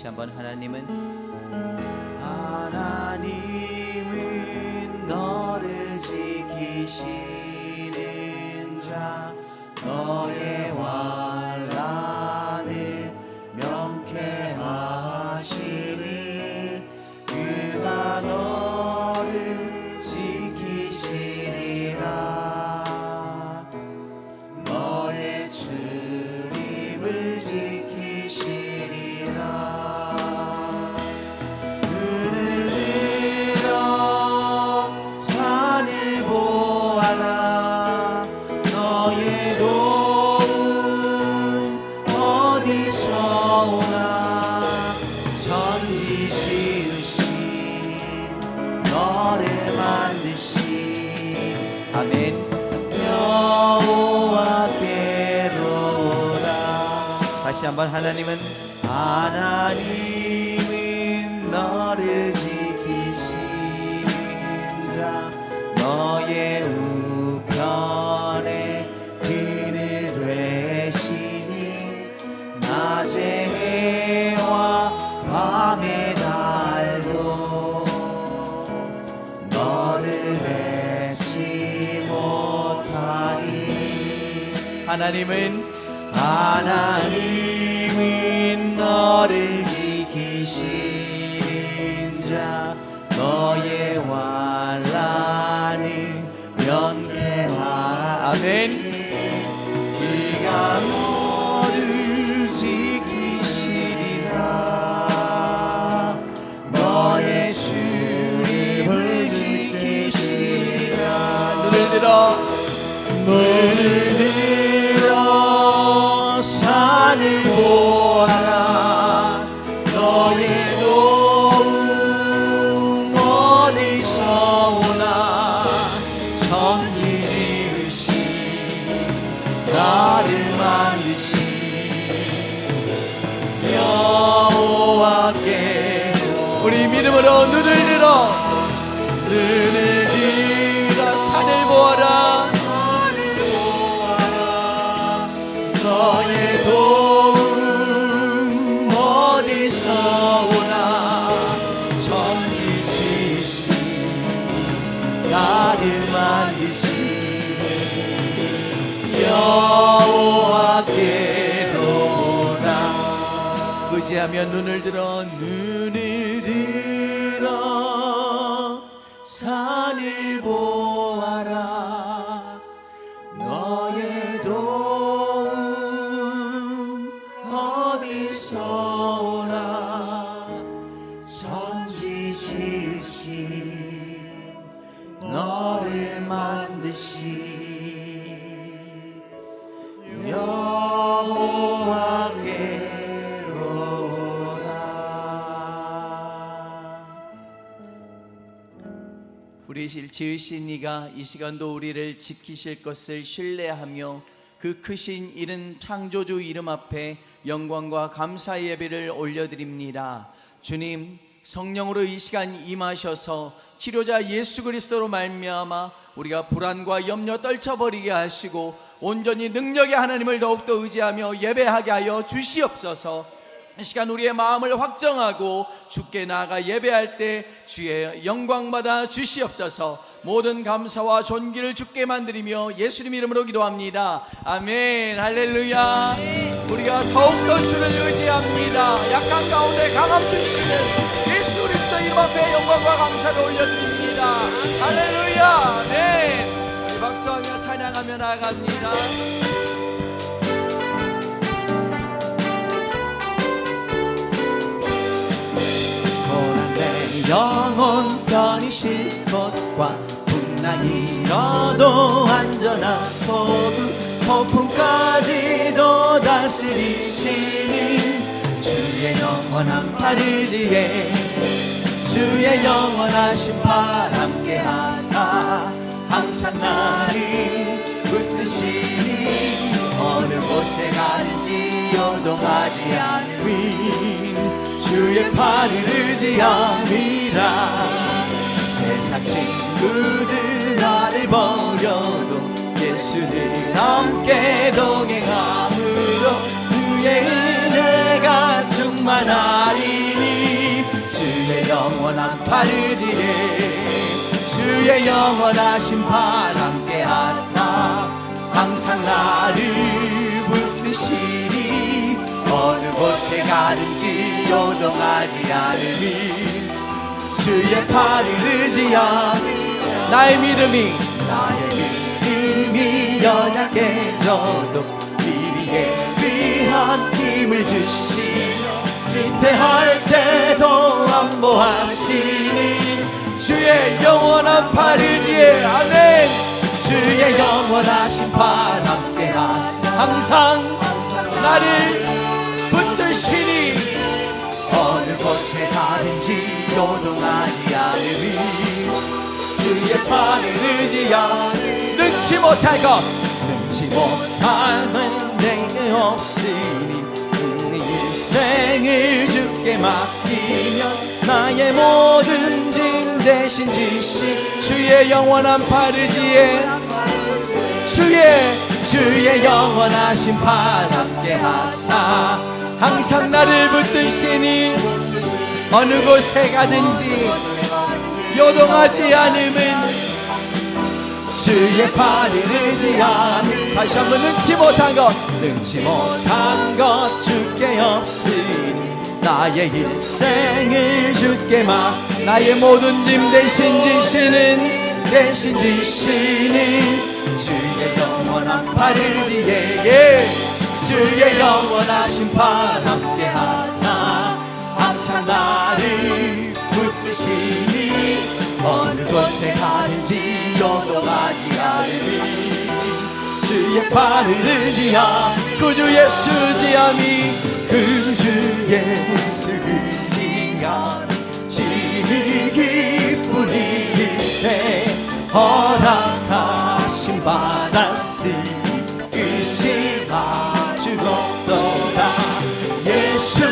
다시 한번 하나님은 너를 지키시는 자 너의 환난을 명쾌하시니 그가 너를 지키시리라. 너의 출입을 지키시리라. 눈을 들어 산을 보아라. 너의 도움 어디서 오나. 천지 지으신 너를 만드신 아멘 여호와께로다. 다시 한번 하나님은 너를 지키시는 자 너의 우편에 비를 되시니 낮의 해와 밤의 달도 너를 맺지 못하리. 하나님은 너를 지키시는 자 너의 환난을 면케하라. 아멘. 그가 너를 지키시리라. 너의 출입을 지키시리라. 눈을 들어 산을 보아라. 너의 도움 어디서 오나. 천지 지으신 나를 만드신 여호와께 우리 믿음으로 눈을 들어 산을 보아라. 너의 도움 어디서 오나. 천지 지으신 나를 만드신 여호와께로다. 의지하며 눈을 들어 산을 보아라. 너의 도움 어디서 오나. 천지 지으신 너를 만드신 여호와께로다. 우리 지으신 이가 이 시간도 우리를 지키실 것을 신뢰하며 그 크신 이른 창조주 이름 앞에 영광과 감사 예배를 올려드립니다. 주님, 성령으로 이 시간 임하셔서 치료자 예수 그리스도로 말미암아 우리가 불안과 염려 떨쳐버리게 하시고 온전히 능력의 하나님을 더욱더 의지하며 예배하게 하여 주시옵소서. 이 시간 우리의 마음을 확정하고 주께 나아가 예배할 때 주의 영광 받아 주시옵소서. 모든 감사와 존귀를 주께 만드리며 예수님 이름으로 기도합니다. 아멘. 할렐루야. 우리가 더욱더 주를 의지합니다. 약한 가운데 강함 주시는 예수 그리스도 이름 앞에 영광과 감사를 올려드립니다. 할렐루야. 아멘. 우리 박수하며 찬양하며 나아갑니다. 영혼 편히 쉴 것과 풍랑이 일어도 안전한 폭풍까지도 다스리시는 주의 영원한 파르지에 주의 영원하신 팔 함께 하사 항상 나를 붙드시니 어느 곳에 가는지 요동하지 않으니 주의 팔을 의지함이라. 세상 친구들 나를 버려도 예수를 함께 동행함으로 그의 은혜가 충만하리. 영원한 파르지에 주의 영원하신 발 함께 하사 항상 나를 붙드시니 어느 곳에 가든지 요동하지 않으니 주의 팔을 의지하니 나의 믿음이 연약해져도 미리에 위한 힘을 주시며 지태할 때도 안보하시니 주의 영원한 팔 의지에 아멘. 주의 영원하신 팔 함께 하사 항상 나를 붙드시니 어느 곳에 가든지 요동하지 않으니 주의 팔을 의지하니 능치 못할 것 능치 못함은 내게 없으니 일생을 주께 맡기며 나의 모든 짐 대신 지신 주의 영원한 팔 의지에 주의 영원하신 팔 함께 하사 항상 나를 붙드시니 어느 곳에 가든지 요동하지 않음은 주의 팔을 의지하니 다시 한번 능치 못한 것 주께 없으니 나의 일생을 주께 나의 모든 짐 대신 지시는 주의 영원한 팔 의지에 주의 영원하신 팔 함께 하사 항상 나를 붙드시니 어느 곳에 가든지 요동하지 않으니 주의 팔을 의지하 구주 예수 의지함이 구주 예수 의지함 심히 기쁜 일세 허락하심 받았으니 의심하지 없도다 예수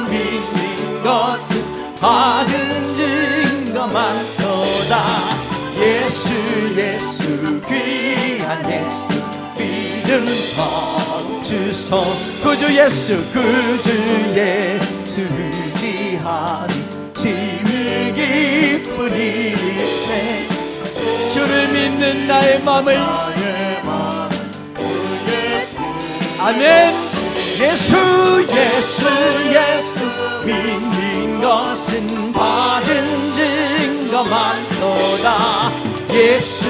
믿는 것은 받은 증거 많도다 예수 귀한 예수 믿음 더욱 주소 구주 예수 의지하니 심히 기쁜 일세 주를 믿는 나의 마음을 아멘 예수 믿는 것은 받은 증거 많도다 예수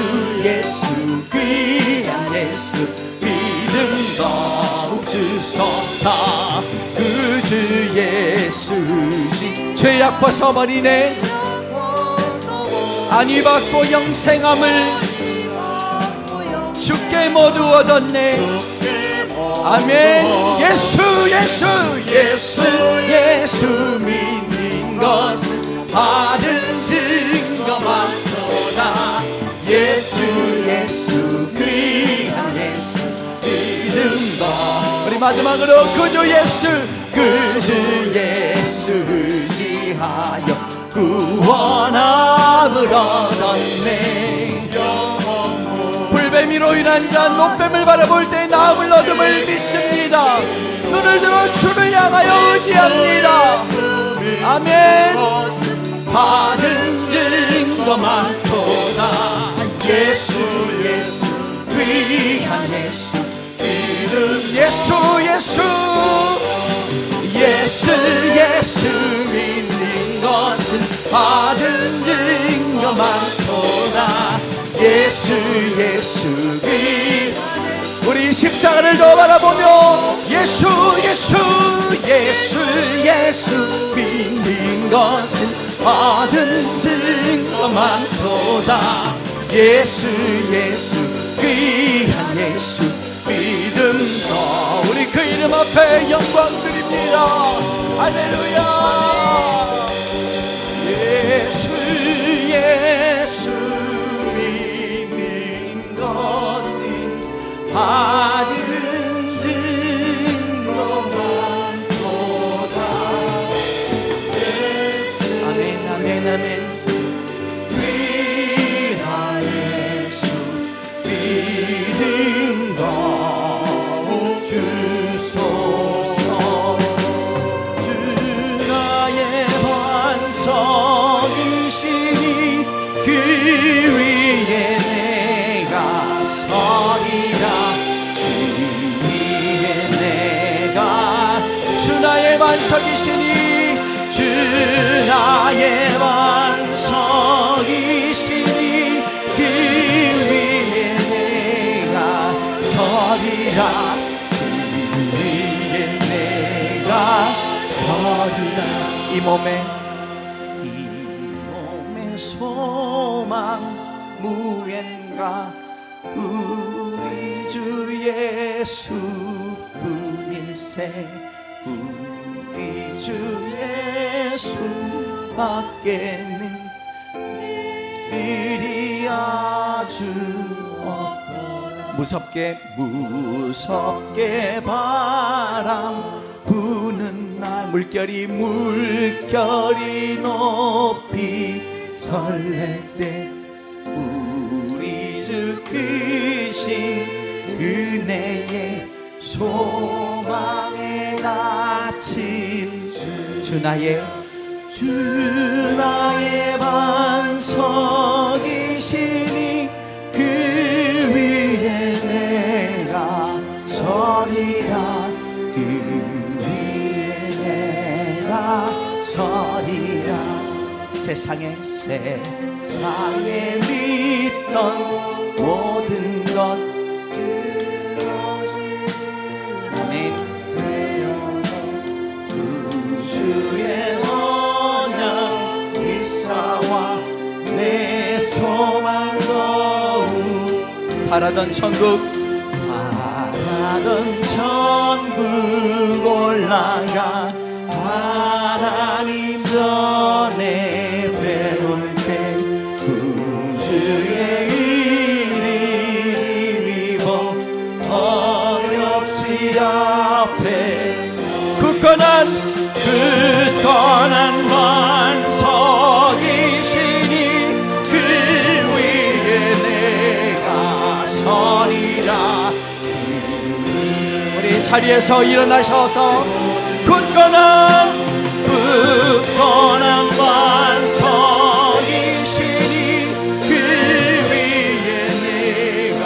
귀한 예수 믿음 더욱 주소서 그주 예수지 죄악 벗어버리네 안위 받고 영생함을 주께 모두 얻었네 아멘 예수 믿는 것은 받은 증거 많도다 예수 귀한 예수 믿음도 우리 마지막으로 그주 예수 의지하여 구원함을 얻었네 불뱀이로 인한 자 노뱀을 바라볼 때 나음을 얻음을 믿습니다 눈을 들어 주를 향하여 의지합니다 아멘 받은 증거 많도다 예수 귀한 예수 믿음 예수 믿는 것은 받은 증거 많도다 예수 우리 십자가를 더 바라보며 예수 믿는 것은 받은 증거 많도다 예수 귀한 예수 믿음도 우리 그 이름 앞에 영광 드립니다 할렐루야 예수 믿는 것은 받은 증거 많도다 아멘 귀한 예수 믿음 더욱 주소서 주 나의 반석 위에 내가 서리라. 그 위에 내가 주 나의 반석이시니 주 나의 반석이시니 그 위에 내가 서리라. 그 위에 내가 서리라. 이 몸에 소망 무엔가 우리 주 예수뿐일세. 우리 주 예수밖에는 일이 아주 없도다. 무섭게 바람 부는 날 물결이 높이 설렐 때 우리 주 크신 은혜의 소망의 낯을 주 나의 반석이시니 그 위에 내가 서리라. 그 위에 내가 서리라. 세상에 믿던 모든 것 아멘. 주의 언약 미사와 내 소망 거울 바라던 천국 올라가 하나님 전에 배울 때 구주의 이름이 어렵지 앞에 굳건한 반석이시니 그 위에 내가 서리라. 우리 자리에서 일어나셔서 굳건한 반석이시니 그 위에 내가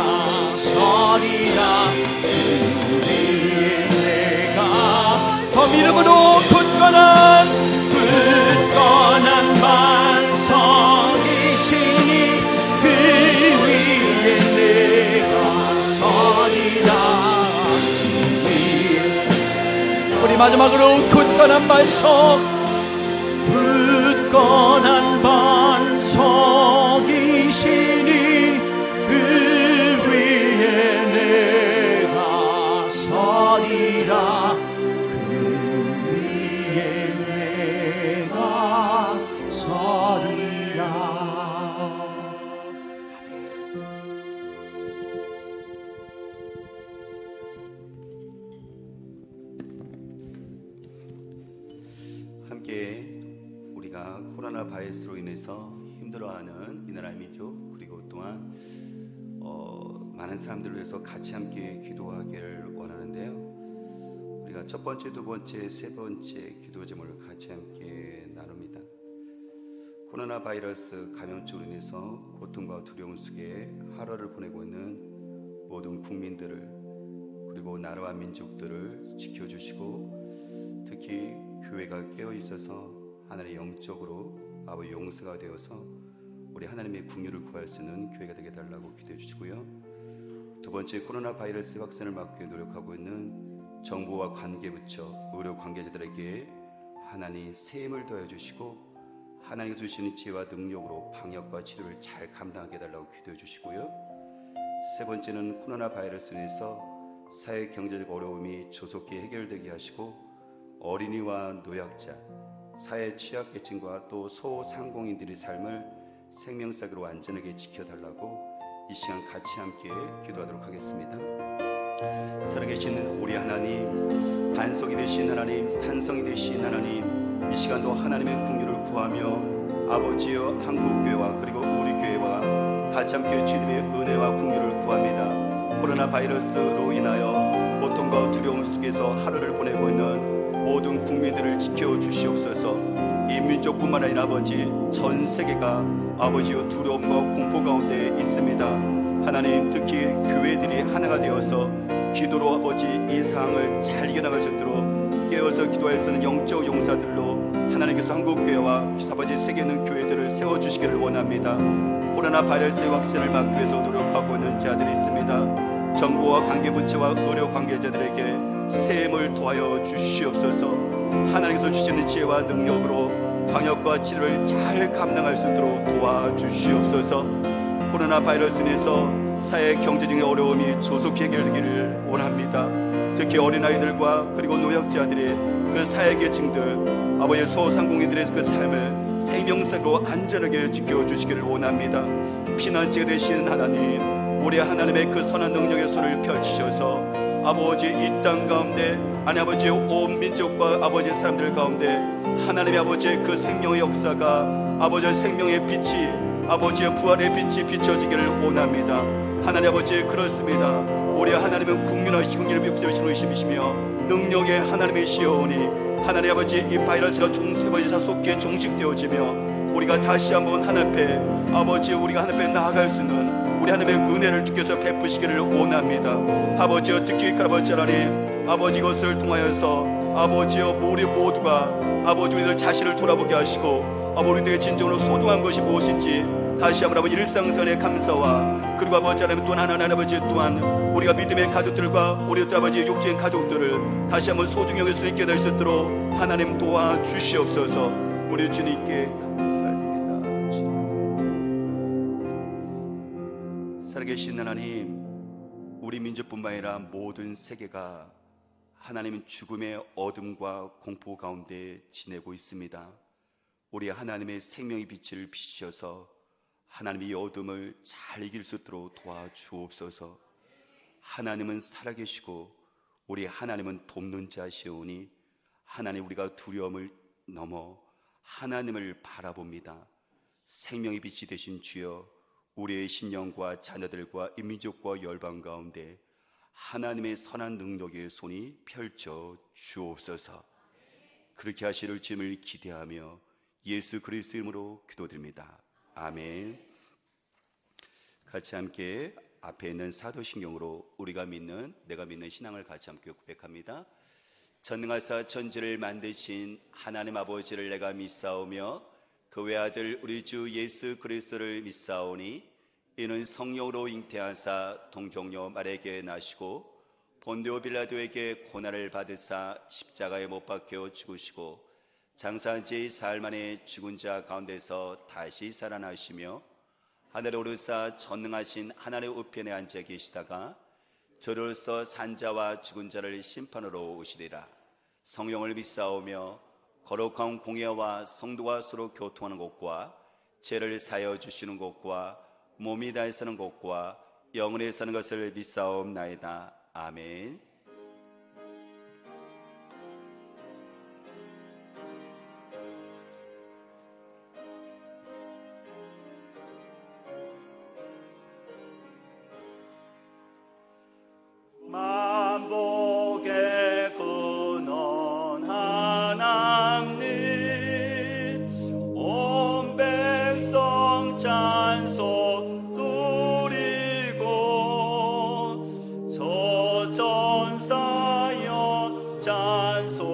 서리라. 그 위에 내가 더 믿음으로 굳건한 반석이시니 그 위에 내가 서리라. 우리 마지막으로 굳건한 반석이시니 그 위에 내가 서리라. 그 위에 내가 서리라. 함께 우리가 코로나 바이러스로 인해서 힘들어하는 이 나라 민족 그리고 또한 많은 사람들을 위해서 같이 함께 기도하기를 원하는데요. 우리가 첫 번째, 두 번째, 세 번째 기도 제목을 같이 함께 나눕니다. 코로나 바이러스 감염증으로 인해서 고통과 두려움 속에 하루를 보내고 있는 모든 국민들을 그리고 나라와 민족들을 지켜주시고 특히 교회가 깨어있어서 하나님의 영적으로 아버지 용서가 되어서 우리 하나님의 궁유를 구할 수 있는 교회가 되게 달라고 기도해 주시고요. 두 번째, 코로나 바이러스 확산을 막기 위해 노력하고 있는 정부와 관계부처, 의료 관계자들에게 하나님 세임을 더해 주시고 하나님이 주시는 지혜와 능력으로 방역과 치료를 잘 감당하게 해달라고 기도해 주시고요. 세 번째는 코로나 바이러스로 인해서 사회 경제적 어려움이 조속히 해결되게 하시고 어린이와 노약자, 사회 취약계층과 또 소상공인들의 삶을 생명사기로 안전하게 지켜달라고 이 시간 같이 함께 기도하도록 하겠습니다. 살아계신 우리 하나님, 반석이 되신 하나님, 산성이 되신 하나님, 이 시간도 하나님의 긍휼을 구하며 아버지여 한국교회와 그리고 우리 교회와 같이 함께 주님의 은혜와 긍휼을 구합니다. 코로나 바이러스로 인하여 고통과 두려움 속에서 하루를 보내고 있는 모든 국민들을 지켜주시옵소서. 이 민족뿐만 아니라 아버지 전 세계가 아버지여 두려움과 공포 가운데 있습니다. 하나님, 특히 교회들이 하나가 되어서 기도로 아버지 이 상황을 잘 이겨나갈 수 있도록 깨어서 기도할 수 있는 영적 용사들로 하나님께서 한국교회와 아버지 세계 있는 교회들을 세워주시기를 원합니다. 코로나 바이러스의 확산을 막기 위해서 노력하고 있는 자들이 있습니다. 정부와 관계부처와 의료 관계자들에게 세임을 도와여 주시옵소서. 하나님께서 주시는 지혜와 능력으로 방역과 치료를 잘 감당할 수 있도록 도와주시옵소서. 코로나 바이러스로 인해서 사회 경제적인 어려움이 조속히 해결되기를 원합니다. 특히 어린아이들과 그리고 노약자들의 그 사회계층들 아버지 소상공인들의 그 삶을 생명상으로 안전하게 지켜주시기를 원합니다. 피난처가 되시는 하나님, 우리 하나님의 그 선한 능력의 손을 펼치셔서 아버지 이 땅 가운데 아버지 온 민족과 아버지 사람들 가운데 하나님의 아버지의 그 생명의 역사가 아버지의 생명의 빛이 아버지의 부활의 빛이 비춰지기를 원합니다. 하나님 아버지, 그렇습니다. 우리 하나님은 국민하시고 국민을 베푸시는 의심이시며 능력의 하나님이시오니 하나님 아버지 이 바이러스가 종세버지사 속에 종식되어지며 우리가 다시 한번 하나님께 아버지 우리가 하나님께 나아갈 수 있는 우리 하나님의 은혜를 주께서 베푸시기를 원합니다. 아버지여, 특히 아버지 하나님 아버지 이것을 통하여서 아버지여 우리 모두가 아버지 우리들 자신을 돌아보게 하시고 아버지 우리들의 진정으로 소중한 것이 무엇인지 다시 한번 아버지 일상생활의 감사와 그리고 아버지 하나님 또한 하나님 아버지 또한 우리가 믿음의 가족들과 우리 아버지 육체의 가족들을 다시 한번 소중히 여길 수 있게 될 수 있도록 하나님 도와주시옵소서. 우리 주님께 감사드립니다. 살아계신 하나님, 우리 민족뿐만 아니라 모든 세계가 하나님은 죽음의 어둠과 공포 가운데 지내고 있습니다. 우리 하나님의 생명의 빛을 비추셔서 하나님의 어둠을 잘 이길 수 있도록 도와주옵소서. 하나님은 살아계시고 우리 하나님은 돕는 자시오니 하나님, 우리가 두려움을 넘어 하나님을 바라봅니다. 생명의 빛이 되신 주여, 우리의 신령과 자녀들과 인민족과 열방 가운데 하나님의 선한 능력의 손이 펼쳐 주옵소서. 그렇게 하시를 주님을 기대하며 예수 그리스도 이름으로 기도드립니다. 아멘. 같이 함께 앞에 있는 사도신경으로 내가 믿는 신앙을 같이 함께 고백합니다. 전능하사 천지를 만드신 하나님 아버지를 내가 믿사오며 그 외아들 우리 주 예수 그리스도를 믿사오니 이는 성령으로 잉태하사 동정녀 마리아에게 나시고 본디오 빌라도에게 고난을 받으사 십자가에 못 박혀 죽으시고 장사한 지 사흘 만에 죽은 자 가운데서 다시 살아나시며 하늘에 오르사 전능하신 하나님의 우편에 앉아 계시다가 저로서 산자와 죽은 자를 심판으로 오시리라. 성령을 믿사오며 거룩한 공예와 성도와 서로 교통하는 것과 죄를 사여 주시는 것과 몸이 다해 사는 것과 영원히 사는 것을 믿사옵나이다. 아멘. 만복의 근원 하나님 온 백성 찬송 드리고 저 전사여 찬송하세.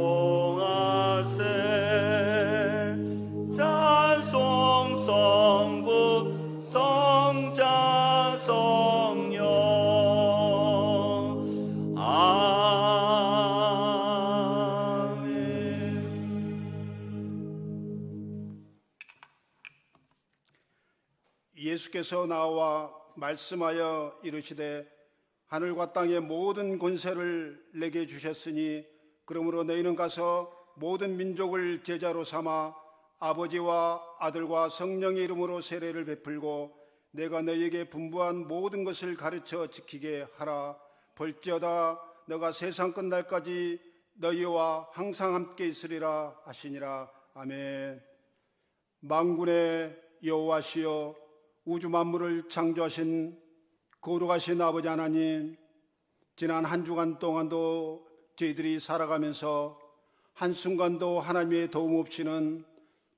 찬송 성부 성자 성령 예수께서 나와 말씀하여 이르시되 하늘과 땅의 모든 권세를 내게 주셨으니 그러므로 너희는 가서 모든 민족을 제자로 삼아 아버지와 아들과 성령의 이름으로 세례를 베풀고 내가 너희에게 분부한 모든 것을 가르쳐 지키게 하라. 볼지어다 너가 세상 끝날까지 너희와 항상 함께 있으리라 하시니라. 아멘. 만군의 여호와시여 우주 만물을 창조하신 거룩하신 아버지 하나님, 지난 한 주간 동안도 저희들이 살아가면서 한순간도 하나님의 도움 없이는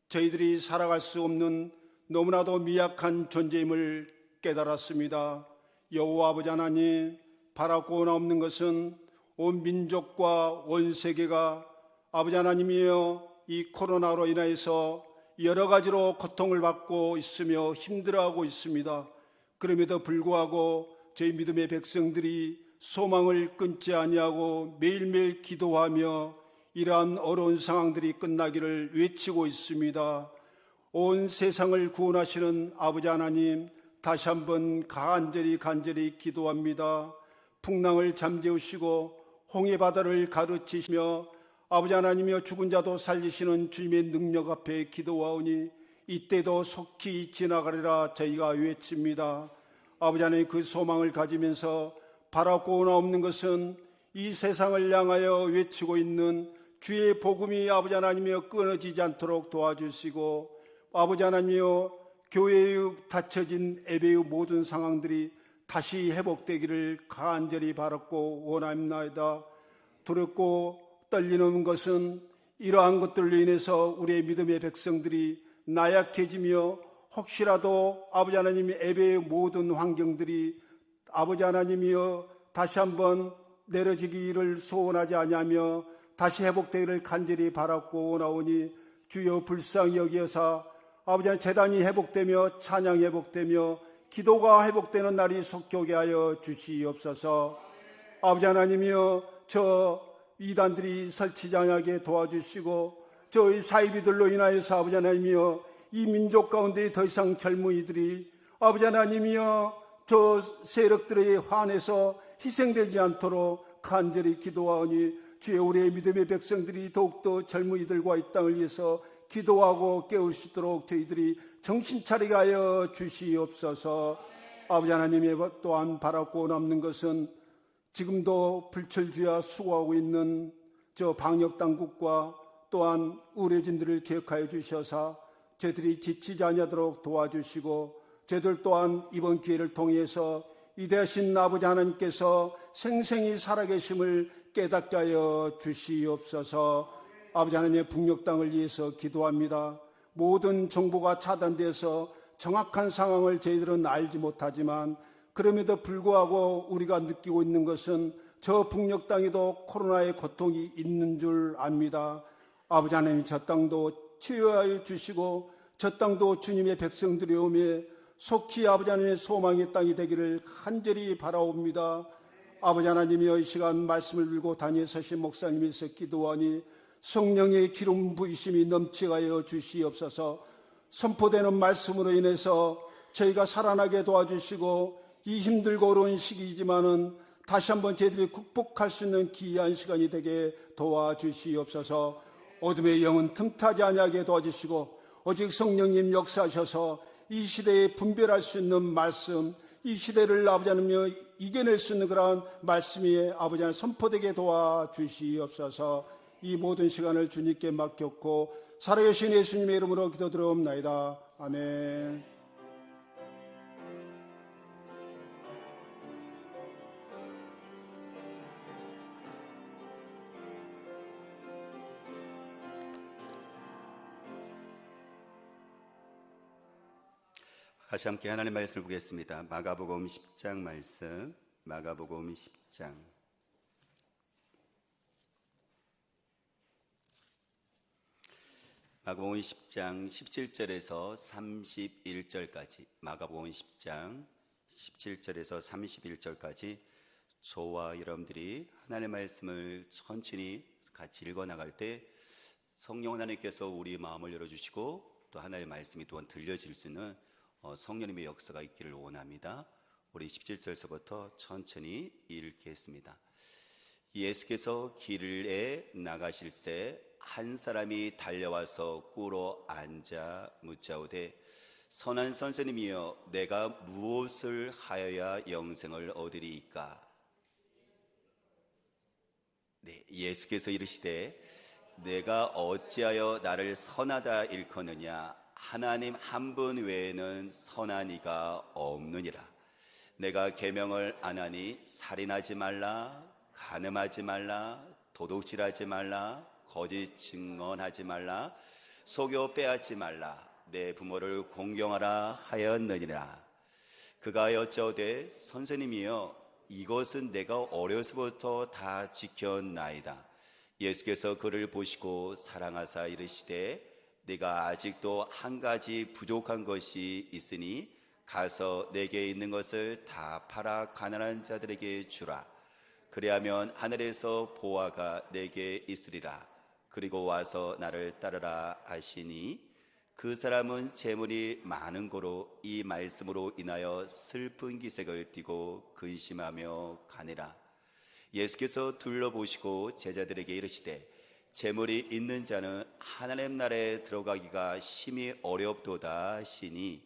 저희들이 살아갈 수 없는 너무나도 미약한 존재임을 깨달았습니다. 여호와 아버지 하나님, 바라고나 없는 것은 온 민족과 온 세계가 아버지 하나님이여 이 코로나로 인하여서 여러 가지로 고통을 받고 있으며 힘들어하고 있습니다. 그럼에도 불구하고 저희 믿음의 백성들이 소망을 끊지 아니하고 매일매일 기도하며 이러한 어려운 상황들이 끝나기를 외치고 있습니다. 온 세상을 구원하시는 아버지 하나님, 다시 한번 간절히 기도합니다. 풍랑을 잠재우시고 홍해 바다를 가르치시며 아버지 하나님이여 죽은 자도 살리시는 주님의 능력 앞에 기도하오니 이때도 속히 지나가리라 저희가 외칩니다. 아버지 하나님, 그 소망을 가지면서 바라고나 없는 것은 이 세상을 향하여 외치고 있는 주의 복음이 아버지 하나님이여 끊어지지 않도록 도와주시고, 아버지 하나님이여 교회의 닫혀진 예배의 모든 상황들이 다시 회복되기를 간절히 바랐고 원합니다. 두렵고 떨리는 것은 이러한 것들로 인해서 우리의 믿음의 백성들이 나약해지며 혹시라도 아버지 하나님의 예배의 모든 환경들이 아버지 하나님이여 다시 한번 내려지기를 소원하지 아니하며 다시 회복되기를 간절히 바랐고 원하오니 주여 불쌍히 여기어서 아버지 하나님, 제단이 회복되며 찬양이 회복되며 기도가 회복되는 날이 속히 오게 하여 주시옵소서. 아버지 하나님이여 저 이단들이 설치지 않게 도와주시고 저희 사이비들로 인하여서 아버지 하나님이여 이 민족 가운데 더 이상 젊은이들이 아버지 하나님이여 저 세력들에 환해서 희생되지 않도록 간절히 기도하오니 주의 우리의 믿음의 백성들이 더욱더 젊은이들과 이 땅을 위해서 기도하고 깨울 수 있도록 저희들이 정신 차리게 하여 주시옵소서. 아버지 하나님의 또한 바라고 남는 것은 지금도 불철주야 수고하고 있는 저 방역당국과 또한 의료진들을 기억하여 주셔서 저희들이 지치지 아니하도록 도와주시고, 저희들 또한 이번 기회를 통해서 이대하신 아버지 하나님께서 생생히 살아계심을 깨닫게 하여 주시옵소서. 아버지 하나님의 북녘 땅을 위해서 기도합니다. 모든 정보가 차단돼서 정확한 상황을 저희들은 알지 못하지만 그럼에도 불구하고 우리가 느끼고 있는 것은 저 북녘 땅에도 코로나의 고통이 있는 줄 압니다. 아버지 하나님, 저 땅도 치유하여 주시고 저 땅도 주님의 백성들이 오며 속히 아버지 하나님의 소망의 땅이 되기를 간절히 바라옵니다. 아버지 하나님이여, 이 시간 말씀을 들고 다니엘 서신 목사님께서 기도하니 성령의 기름 부으심이 넘치가여 주시옵소서. 선포되는 말씀으로 인해서 저희가 살아나게 도와주시고 이 힘들고 어려운 시기이지만은 다시 한번 저희들이 극복할 수 있는 귀한 시간이 되게 도와주시옵소서. 어둠의 영은 틈타지 아니하게 도와주시고 오직 성령님 역사하셔서 이 시대에 분별할 수 있는 말씀, 이 시대를 아버지 하나님여 이겨낼 수 있는 그러한 말씀이 아버지 하나님 선포되게 도와주시옵소서. 이 모든 시간을 주님께 맡겼고 살아계신 예수님의 이름으로 기도드리옵나이다. 아멘. 다시 함께 하나님의 말씀을 보겠습니다. 마가복음 10장 말씀, 마가복음 10장. 마가복음 10장 17절에서 31절까지, 마가복음 10장 17절에서 31절까지 저와 여러분들이 하나님의 말씀을 천천히 같이 읽어나갈 때 성령 하나님께서 우리 마음을 열어주시고 또 하나님의 말씀이 또한 들려질 수 있는 성령님의 역사가 있기를 원합니다. 우리 17절서부터 천천히 읽겠습니다. 예수께서 길에 나가실새 한 사람이 달려와서 꿇어 앉아 묻자오되 선한 선생님이여 내가 무엇을 하여야 영생을 얻으리이까? 네, 예수께서 이르시되 내가 어찌하여 나를 선하다 일컫느냐? 하나님 한 분 외에는 선한 이가 없느니라. 내가 계명을 안 하니 살인하지 말라, 간음하지 말라, 도둑질하지 말라, 거짓 증언하지 말라, 속여 빼앗지 말라. 내 부모를 공경하라 하였느니라. 그가 여짜오되 선생님이여 이것은 내가 어려서부터 다 지켰나이다. 예수께서 그를 보시고 사랑하사 이르시되 네가 아직도 한 가지 부족한 것이 있으니 가서 내게 있는 것을 다 팔아 가난한 자들에게 주라. 그리하면 하늘에서 보화가 내게 있으리라. 그리고 와서 나를 따르라 하시니 그 사람은 재물이 많은 고로 이 말씀으로 인하여 슬픈 기색을 띠고 근심하며 가니라. 예수께서 둘러보시고 제자들에게 이르시되 재물이 있는 자는 하나님 나라에 들어가기가 심히 어렵도다 하시니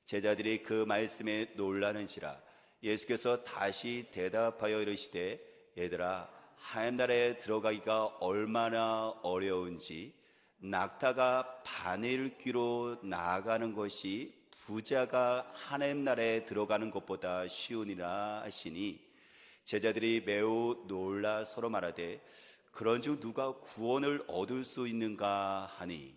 제자들이 그 말씀에 놀라는지라. 예수께서 다시 대답하여 이르시되 얘들아 하나님 나라에 들어가기가 얼마나 어려운지 낙타가 바늘 귀로 나아가는 것이 부자가 하나님 나라에 들어가는 것보다 쉬우니라 하시니 제자들이 매우 놀라 서로 말하되 그런즉 누가 구원을 얻을 수 있는가 하니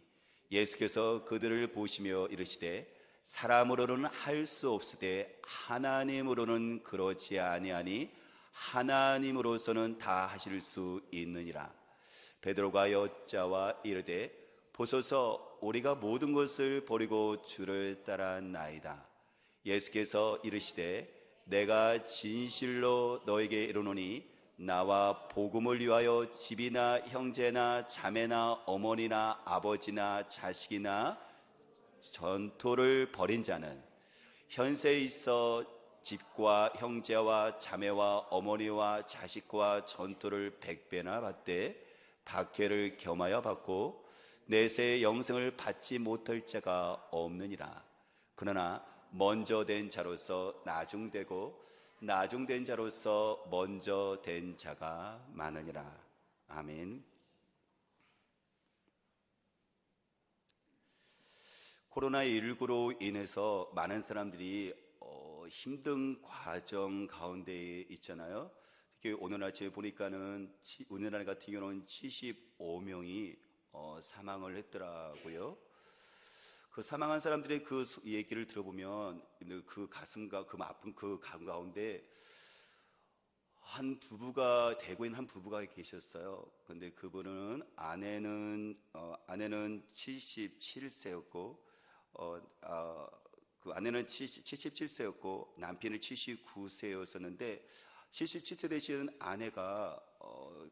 예수께서 그들을 보시며 이르시되 사람으로는 할 수 없으되 하나님으로는 그렇지 아니하니 하나님으로서는 다 하실 수 있느니라. 베드로가 여짜와 이르되 보소서 우리가 모든 것을 버리고 주를 따랐나이다. 예수께서 이르시되 내가 진실로 너에게 이르노니 나와 복음을 위하여 집이나 형제나 자매나 어머니나 아버지나 자식이나 전토를 벌인 자는 현세에 있어 집과 형제와 자매와 어머니와 자식과 전토를 100배나 받되 박해를 겸하여 받고 내세의 영생을 받지 못할 자가 없느니라. 그러나 먼저 된 자로서 나중되고 나중된 자로서 먼저 된 자가 많으니라. 아멘. 코로나19로 인해서 많은 사람들이 힘든 과정 가운데 있잖아요. 특히 오늘 아침에 보니까는 우리나라 같은 경우는 75명이 사망을 했더라고요. 그 사망한 사람들의 그 얘기를 들어보면 그 가슴과 그 아픈 그 가운데 한 부부가 대구에 있는 한 부부가 계셨어요. 근데 그분은 아내는 77세였고 그 아내는 77세였고 남편이 79세였었는데 77세 되신 아내가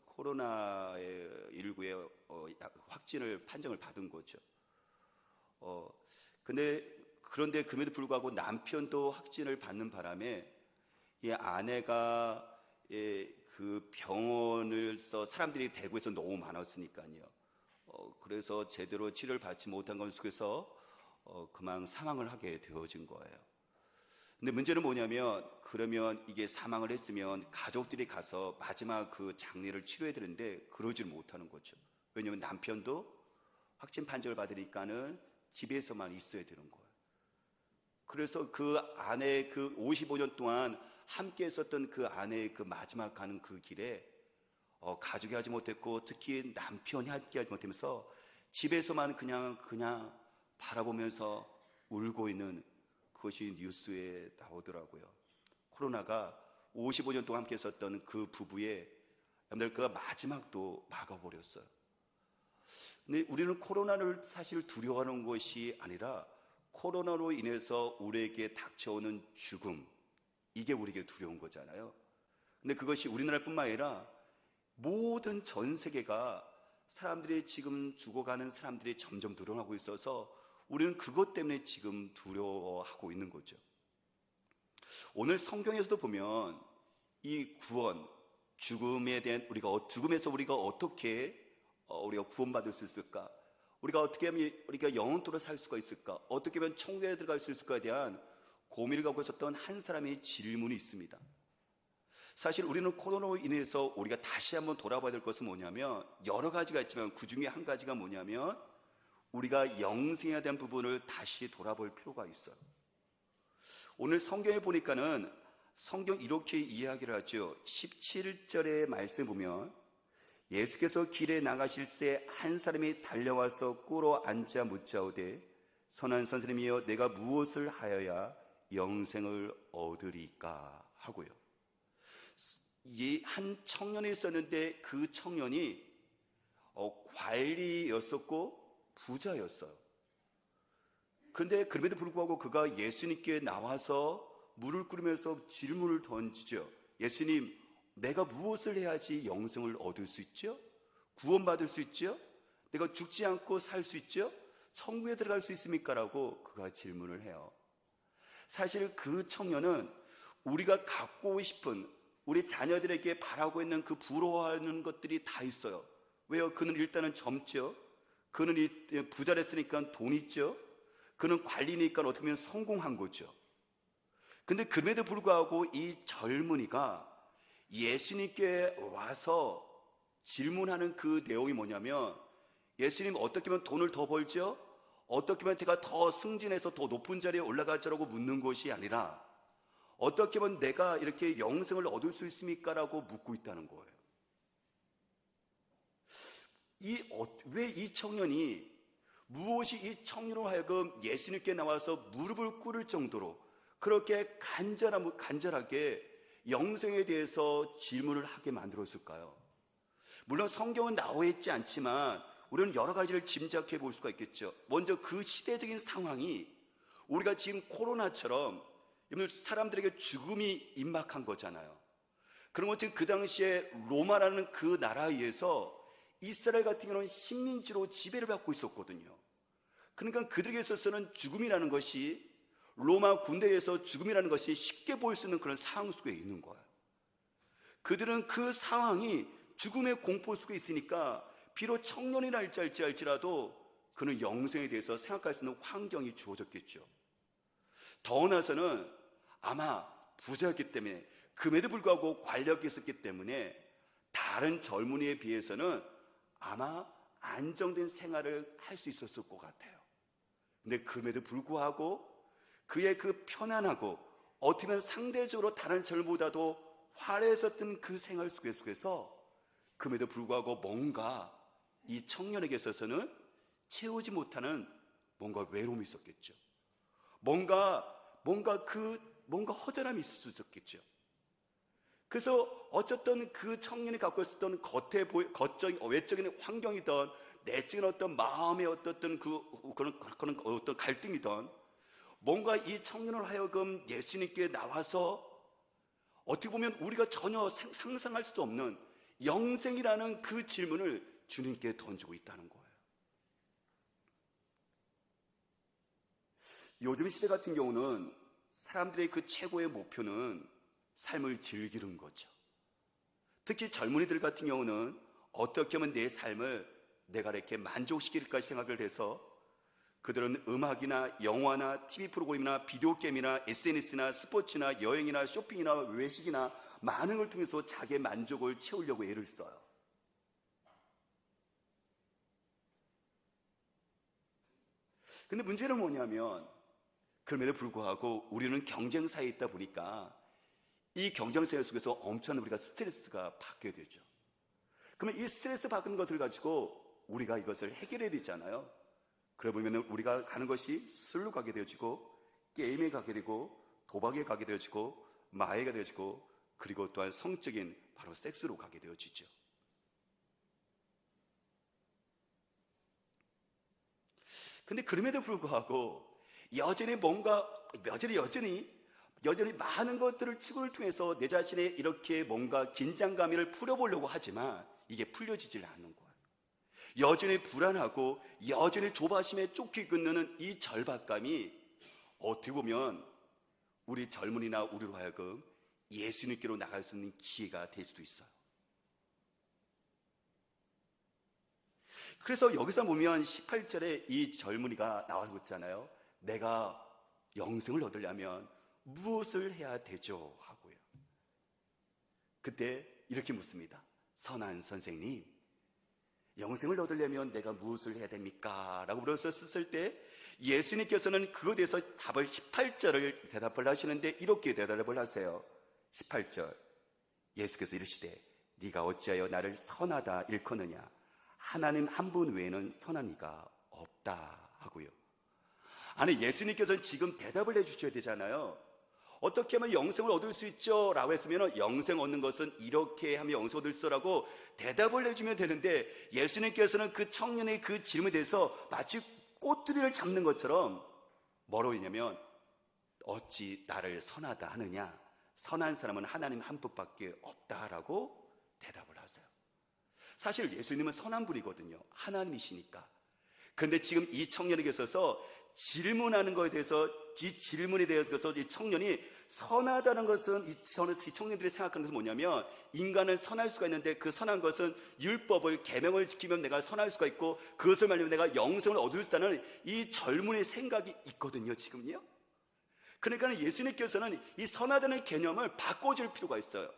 코로나19에 확진을 판정을 받은 거죠. 그런데 그럼에도 불구하고 남편도 확진을 받는 바람에 이 아내가 그 병원을서 사람들이 대구에서 너무 많았으니까요. 그래서 제대로 치료를 받지 못한 것 속에서 그만 사망을 하게 되어진 거예요. 근데 문제는 뭐냐면 그러면 이게 사망을 했으면 가족들이 가서 마지막 그 장례를 치료해야 되는데 그러질 못하는 거죠. 왜냐하면 남편도 확진 판정을 받으니까는 집에서만 있어야 되는 거예요. 그래서 그 아내 그 55년 동안 함께 있었던 그 아내의 그 마지막 가는 그 길에 가족이 하지 못했고 특히 남편이 함께 하지 못하면서 집에서만 그냥 바라보면서 울고 있는 그것이 뉴스에 나오더라고요. 코로나가 55년 동안 함께 있었던 그 부부의 여러분들 그 마지막도 막아버렸어요. 근데 우리는 코로나를 사실 두려워하는 것이 아니라 코로나로 인해서 우리에게 닥쳐오는 죽음, 이게 우리에게 두려운 거잖아요. 근데 그것이 우리나라뿐만 아니라 모든 전 세계가 사람들이 지금 죽어가는 사람들이 점점 늘어나고 있어서 우리는 그것 때문에 지금 두려워하고 있는 거죠. 오늘 성경에서도 보면 이 구원, 죽음에 대한 죽음에서 우리가 어떻게 우리가 구원받을 수 있을까? 우리가 어떻게 하면 우리가 영원토록 살 수가 있을까? 어떻게 하면 천국에 들어갈 수 있을까에 대한 고민을 갖고 있었던 한 사람의 질문이 있습니다. 사실 우리는 코로나로 인해서 우리가 다시 한번 돌아봐야 될 것은 뭐냐면 여러 가지가 있지만 그 중에 한 가지가 뭐냐면 우리가 영생에 대한 부분을 다시 돌아볼 필요가 있어요. 오늘 성경에 보니까는 성경 이렇게 이야기를 하죠. 17절의 말씀 보면 예수께서 길에 나가실 새 한 사람이 달려와서 꿇어 앉아 묻자오되 선한 선생님이여 내가 무엇을 하여야 영생을 얻으리까 하고요. 이 한 청년이 있었는데 그 청년이 관리였었고 부자였어요. 그런데 그럼에도 불구하고 그가 예수님께 나와서 물을 끓이면서 질문을 던지죠. 예수님, 내가 무엇을 해야지 영생을 얻을 수 있죠? 구원받을 수 있죠? 내가 죽지 않고 살 수 있죠? 천국에 들어갈 수 있습니까? 라고 그가 질문을 해요. 사실 그 청년은 우리가 갖고 싶은, 우리 자녀들에게 바라고 있는 그 부러워하는 것들이 다 있어요. 왜요? 그는 일단은 젊죠. 그는 부자를 했으니까 돈 있죠. 그는 관리니까 어떻게 보면 성공한 거죠. 근데 그럼에도 불구하고 이 젊은이가 예수님께 와서 질문하는 그 내용이 뭐냐면, 예수님, 어떻게 하면 돈을 더 벌죠? 어떻게 하면 제가 더 승진해서 더 높은 자리에 올라가자라고 묻는 것이 아니라, 어떻게 하면 내가 이렇게 영생을 얻을 수 있습니까? 라고 묻고 있다는 거예요. 왜 이 청년이, 무엇이 이 청년으로 하여금 예수님께 나와서 무릎을 꿇을 정도로 그렇게 간절하게 영생에 대해서 질문을 하게 만들었을까요? 물론 성경은 나와 있지 않지만 우리는 여러 가지를 짐작해 볼 수가 있겠죠. 먼저 그 시대적인 상황이 우리가 지금 코로나처럼 사람들에게 죽음이 임박한 거잖아요. 그런 것처럼 그 당시에 로마라는 그 나라에 의해서 이스라엘 같은 경우는 식민지로 지배를 받고 있었거든요. 그러니까 그들에게 있어서는 죽음이라는 것이, 로마 군대에서 죽음이라는 것이 쉽게 보일 수 있는 그런 상황 속에 있는 거예요. 그들은 그 상황이 죽음의 공포 속에 있으니까 비록 청년이라 할지라도 그는 영생에 대해서 생각할 수 있는 환경이 주어졌겠죠. 더 나아가서는 아마 부자였기 때문에, 금에도 불구하고 관력이 있었기 때문에 다른 젊은이에 비해서는 아마 안정된 생활을 할 수 있었을 것 같아요. 근데 금에도 불구하고 그의 그 편안하고 어떻게 보면 상대적으로 다른 젊보다도 화려했었던 그 생활 속에서 금에도 불구하고 뭔가 이 청년에게 있어서는 채우지 못하는 뭔가 외로움이 있었겠죠. 뭔가 허전함이 있을 수 있었겠죠. 그래서 어쨌든 그 청년이 갖고 있었던 외적인 환경이든 내적인 어떤 마음의 어떤 그런 어떤 갈등이든, 뭔가 이 청년을 하여금 예수님께 나와서 어떻게 보면 우리가 전혀 상상할 수도 없는 영생이라는 그 질문을 주님께 던지고 있다는 거예요. 요즘 시대 같은 경우는 사람들의 그 최고의 목표는 삶을 즐기는 거죠. 특히 젊은이들 같은 경우는 어떻게 하면 내 삶을 내가 이렇게 만족시킬까 생각을 해서 그들은 음악이나 영화나 TV 프로그램이나 비디오 게임이나 SNS나 스포츠나 여행이나 쇼핑이나 외식이나 많은 걸 통해서 자기의 만족을 채우려고 애를 써요. 근데 문제는 뭐냐면, 그럼에도 불구하고 우리는 경쟁사에 있다 보니까 이 경쟁사 속에서 엄청난 우리가 스트레스가 받게 되죠. 그러면 이 스트레스 받는 것을 가지고 우리가 이것을 해결해야 되잖아요. 그러면 우리가 가는 것이 술로 가게 되어지고, 게임에 가게 되고, 도박에 가게 되어지고, 마약에 되어지고, 그리고 또한 성적인 바로 섹스로 가게 되어지죠. 근데 그럼에도 불구하고 여전히 많은 것들을 추구를 통해서 내 자신의 이렇게 뭔가 긴장감을 풀어보려고 하지만 이게 풀려지질 않는 거예요. 여전히 불안하고 여전히 조바심에 쫓기고 있는 이 절박감이 어떻게 보면 우리 젊은이나 우리로 하여금 예수님께로 나갈 수 있는 기회가 될 수도 있어요. 그래서 여기서 보면 18절에 이 젊은이가 나와서 있잖아요. 내가 영생을 얻으려면 무엇을 해야 되죠? 하고요. 그때 이렇게 묻습니다. 선한 선생님, 영생을 얻으려면 내가 무엇을 해야 됩니까? 라고 물어서 썼을 때 예수님께서는 그것에 대해서 답을 18절을 대답을 하시는데 이렇게 대답을 하세요. 18절, 예수께서 이르시되 네가 어찌하여 나를 선하다 일컫느냐? 하나님 한 분 외에는 선한 이가 없다 하고요. 아니, 예수님께서는 지금 대답을 해주셔야 되잖아요. 어떻게 하면 영생을 얻을 수 있죠? 라고 했으면 영생 얻는 것은 이렇게 하면 영생 얻을 수라고 대답을 해주면 되는데, 예수님께서는 그 청년의 그 질문에 대해서 마치 꼬투리를 잡는 것처럼 뭐라고 했냐면, 어찌 나를 선하다 하느냐? 선한 사람은 하나님 한 분밖에 없다라고 대답을 하세요. 사실 예수님은 선한 분이거든요. 하나님이시니까. 그런데 지금 이 청년에게 있어서 질문하는 것에 대해서, 이 질문에 대해서 이 청년이 선하다는 것은, 이 청년들이 생각하는 것은 뭐냐면, 인간은 선할 수가 있는데 그 선한 것은 율법을, 계명을 지키면 내가 선할 수가 있고 그것을 말하면 내가 영생을 얻을 수 있다는 이 젊은이의 생각이 있거든요, 지금요. 그러니까 예수님께서는 이 선하다는 개념을 바꿔줄 필요가 있어요.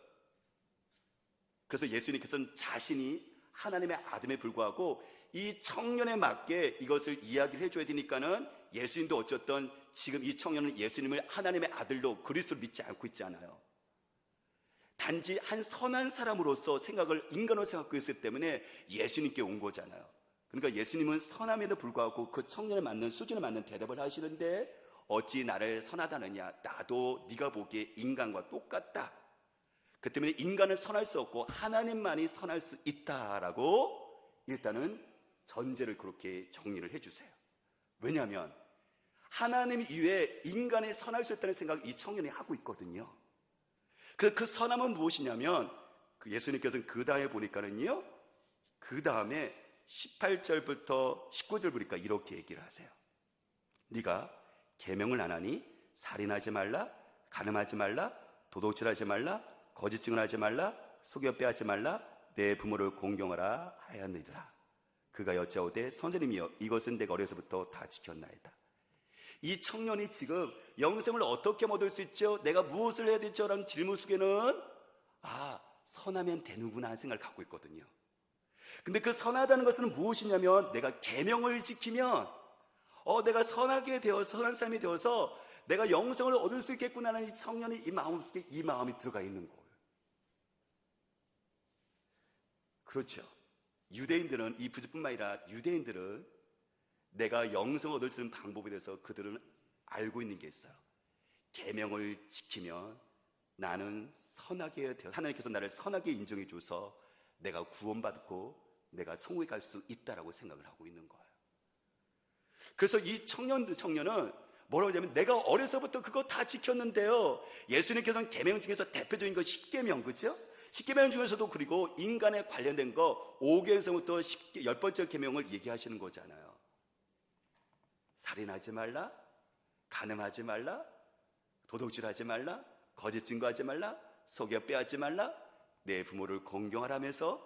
그래서 예수님께서는 자신이 하나님의 아들에 불구하고 이 청년에 맞게 이것을 이야기를 해줘야 되니까는, 예수님도 어쨌든 지금 이 청년은 예수님을 하나님의 아들로, 그리스도를 믿지 않고 있지 않아요. 단지 한 선한 사람으로서 인간으로 생각하고 있기 때문에 예수님께 온 거잖아요. 그러니까 예수님은 선함에도 불구하고 그 청년에 맞는, 수준에 맞는 대답을 하시는데, 어찌 나를 선하다느냐? 나도 네가 보기에 인간과 똑같다. 그 때문에 인간은 선할 수 없고 하나님만이 선할 수 있다라고 일단은 전제를 그렇게 정리를 해주세요. 왜냐하면 하나님 이외에 인간이 선할 수 있다는 생각을 이 청년이 하고 있거든요. 그 선함은 무엇이냐면, 예수님께서는 그 다음에 보니까는요, 그 다음에 18절부터 19절 보니까 이렇게 얘기를 하세요. 네가 계명을 안 하니 살인하지 말라, 간음하지 말라, 도둑질하지 말라, 거짓 증언하지 말라, 속여 빼앗지 말라, 내 부모를 공경하라 하였느니라. 그가 여짜오되 선생님이여, 이것은 내가 어려서부터 다 지켰나이다. 이 청년이 지금 영생을 어떻게 얻을 수 있죠? 내가 무엇을 해야 되죠? 라는 질문 속에는 선하면 되는구나 하는 생각을 갖고 있거든요. 근데 그 선하다는 것은 무엇이냐면, 내가 계명을 지키면 내가 선하게 되어서, 선한 사람이 되어서 내가 영생을 얻을 수 있겠구나 하는 이 청년이 이 마음속에 이 마음이 들어가 있는 거예요. 그렇죠. 유대인들은, 이 부족뿐만 아니라 유대인들은 내가 영생을 얻을 수 있는 방법에 대해서 그들은 알고 있는 게 있어요. 계명을 지키면 나는 선하게 되어, 하나님께서 나를 선하게 인정해 줘서 내가 구원받고 내가 천국에 갈 수 있다라고 생각을 하고 있는 거예요. 그래서 이 청년은 뭐라고 하냐면, 내가 어려서부터 그거 다 지켰는데요. 예수님께서는 계명 중에서 대표적인 거 10계명, 그렇죠? 10계명 중에서도, 그리고 인간에 관련된 거 5계명부터 10번째 계명을 얘기하시는 거잖아요. 살인하지 말라, 간음하지 말라, 도둑질하지 말라, 거짓 증거하지 말라, 속여 빼앗지 말라, 내 부모를 공경하라면서,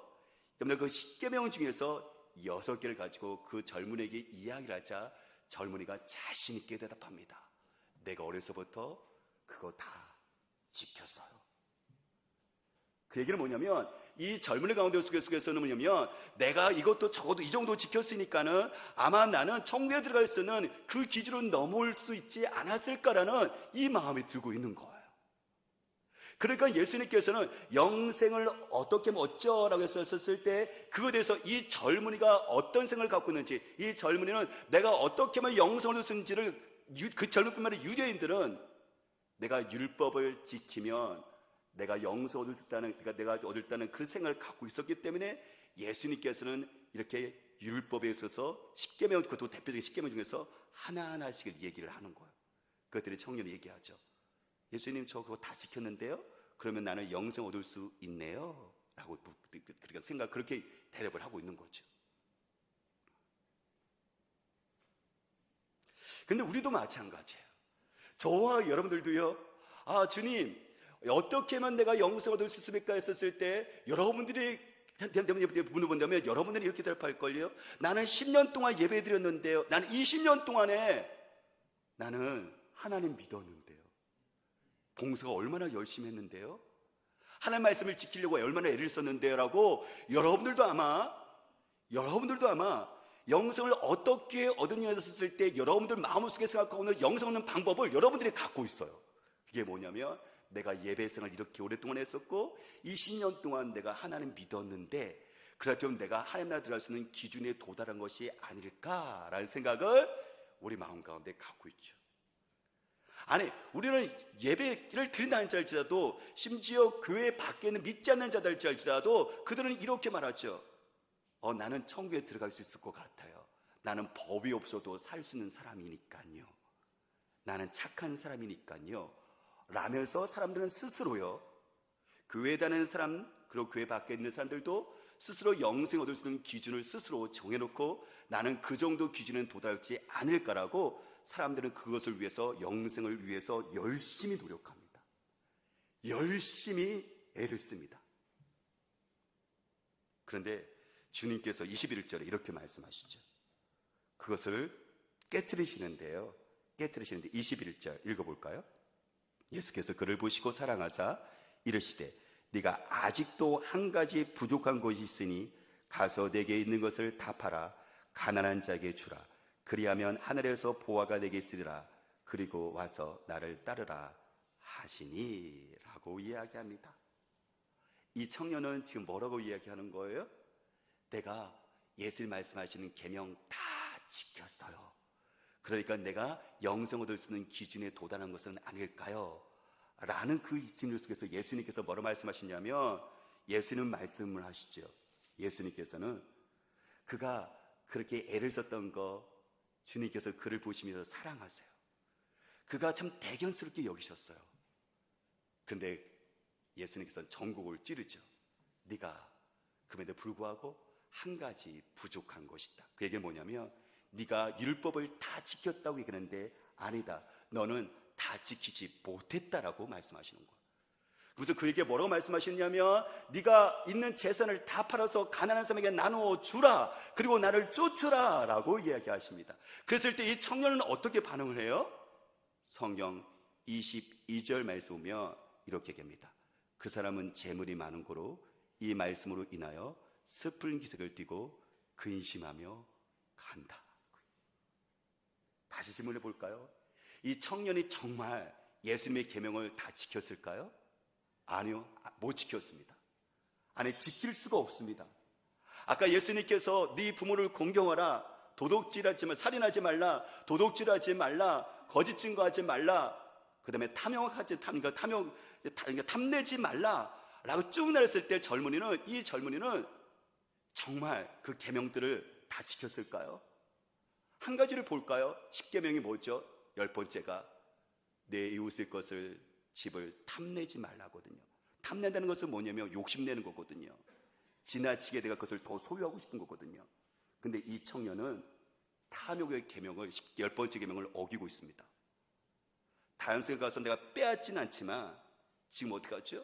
여러분 그 10계명 중에서 6개를 가지고 그 젊은이에게 이야기를 하자 젊은이가 자신 있게 대답합니다. 내가 어려서부터 그거 다 지켰어요. 그 얘기는 뭐냐면, 이 젊은이 가운데 속에서는 뭐냐면, 내가 이것도 적어도 이 정도 지켰으니까는 아마 나는 천국에 들어갈 수는 그 기준을 넘을 수 있지 않았을까라는 이 마음이 들고 있는 거예요. 그러니까 예수님께서는 영생을 어떻게 하면 어쩌라고 했었을 때, 그거에 대해서 이 젊은이가 어떤 생각을 갖고 있는지, 이 젊은이는 내가 어떻게 하면 영생을 얻을 수 있는지를, 그 젊은뿐만 아니라 유대인들은 내가 율법을 지키면 내가 영생을 얻을 수 있다는, 그러니까 내가 얻을 수 있다는 그 생각을 갖고 있었기 때문에, 예수님께서는 이렇게 율법에 있어서 10계명, 그것도 대표적인 10계명 중에서 하나하나씩 얘기를 하는 거예요. 그것들이 청년이 얘기하죠. 예수님, 저 그거 다 지켰는데요? 그러면 나는 영생 얻을 수 있네요? 라고 그렇게 대답을 하고 있는 거죠. 근데 우리도 마찬가지예요. 저와 여러분들도요, 주님, 어떻게 하면 내가 영생 얻을 수 있습니까? 했었을 때, 여러분들이 물어본다면 여러분들이 이렇게 대답할걸요. 나는 10년 동안 예배 드렸는데요. 나는 20년 동안에 나는 하나님 믿었는데요. 봉사가 얼마나 열심히 했는데요. 하나님 말씀을 지키려고 얼마나 애를 썼는데요. 라고 여러분들도 아마 영생을 어떻게 얻느냐에 있었을 때 여러분들 마음속에 생각하고 있는 영생 얻는 방법을 여러분들이 갖고 있어요. 그게 뭐냐면, 내가 예배생활을 이렇게 오랫동안 했었고 20년 동안 내가 하나님 믿었는데 그렇다면 내가 하나님 나라 들어갈 수 있는 기준에 도달한 것이 아닐까라는 생각을 우리 마음 가운데 갖고 있죠. 아니, 우리는 예배를 드린다는 자일지라도 심지어 교회 밖에 있는 믿지 않는 자들일지라도 그들은 이렇게 말하죠. 나는 천국에 들어갈 수 있을 것 같아요. 나는 법이 없어도 살 수 있는 사람이니까요. 나는 착한 사람이니까요. 라면서 사람들은 스스로요, 교회에 다니는 사람 그리고 교회 밖에 있는 사람들도 스스로 영생 얻을 수 있는 기준을 스스로 정해놓고 나는 그 정도 기준은 도달하지 않을까라고 사람들은 그것을 위해서, 영생을 위해서 열심히 노력합니다. 열심히 애를 씁니다. 그런데 주님께서 21절에 이렇게 말씀하시죠. 그것을 깨트리시는데요. 깨트리시는데 21절 읽어볼까요? 예수께서 그를 보시고 사랑하사 이르시되 네가 아직도 한 가지 부족한 것이 있으니 가서 내게 있는 것을 다 팔아 가난한 자에게 주라. 그리하면 하늘에서 보화가 내게 있으리라. 그리고 와서 나를 따르라 하시니 라고 이야기합니다. 이 청년은 지금 뭐라고 이야기하는 거예요? 내가 예수님 말씀하시는 계명 다 지켰어요. 그러니까 내가 영생 얻을 수 있는 기준에 도달한 것은 아닐까요? 라는 그 질문 속에서 예수님께서 뭐라고 말씀하시냐면, 예수님 말씀을 하시죠. 예수님께서는 그가 그렇게 애를 썼던 거 주님께서 그를 보시면서 사랑하세요. 그가 참 대견스럽게 여기셨어요. 그런데 예수님께서는 전곡을 찌르죠. 네가 그럼에도 불구하고 한 가지 부족한 것이다. 그 얘기는 뭐냐면 네가 율법을 다 지켰다고 얘기하는데 아니다, 너는 다 지키지 못했다라고 말씀하시는 거예요. 그래서 그에게 뭐라고 말씀하시냐면 네가 있는 재산을 다 팔아서 가난한 사람에게 나누어 주라, 그리고 나를 쫓으라 라고 이야기하십니다. 그랬을 때 이 청년은 어떻게 반응을 해요? 성경 22절 말씀 보면 이렇게 얘기합니다. 그 사람은 재물이 많은 고로 이 말씀으로 인하여 슬픈 기색을 띠고 근심하며 간다. 다시 질문해 볼까요? 이 청년이 정말 예수님의 계명을 다 지켰을까요? 아니요, 못 지켰습니다. 아니, 지킬 수가 없습니다. 아까 예수님께서 네 부모를 공경하라, 도둑질하지 말라, 살인하지 말라, 도둑질하지 말라, 거짓 증거하지 말라, 그 다음에 탐내지 말라라고 쭉 나랬을 때 이 젊은이는 정말 그 계명들을 다 지켰을까요? 한 가지를 볼까요? 10계명이 뭐죠? 10번째가 내 이웃의 것을, 집을 탐내지 말라거든요. 탐낸다는 것은 뭐냐면 욕심내는 거거든요. 지나치게 내가 그것을 더 소유하고 싶은 거거든요. 근데 이 청년은 탐욕의 계명을, 10번째 계명을 어기고 있습니다. 다른 속에 가서 내가 빼앗진 않지만 지금 어떻게 하죠?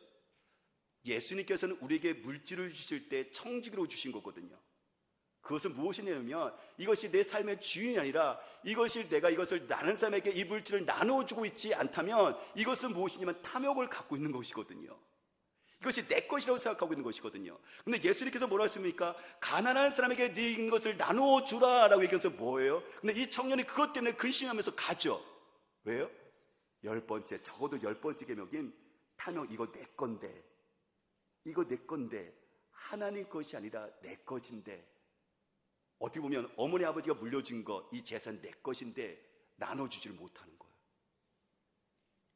예수님께서는 우리에게 물질을 주실 때 청지기로 주신 거거든요. 그것은 무엇이냐면 이것이 내 삶의 주인이 아니라 내가 이것을 나는 사람에게 이 물질을 나누어주고 있지 않다면 이것은 무엇이냐면 탐욕을 갖고 있는 것이거든요. 이것이 내 것이라고 생각하고 있는 것이거든요. 근데 예수님께서 뭐라 했습니까? 가난한 사람에게 네 있는 것을 나누어주라 라고 얘기해서 뭐예요? 근데 이 청년이 그것 때문에 근심하면서 가죠. 왜요? 10번째, 적어도 10번째 계명인 탐욕, 이거 내 건데 하나님 것이 아니라 내 것인데, 어떻게 보면 어머니 아버지가 물려준 거, 이 재산 내 것인데 나눠주지를 못하는 거예요.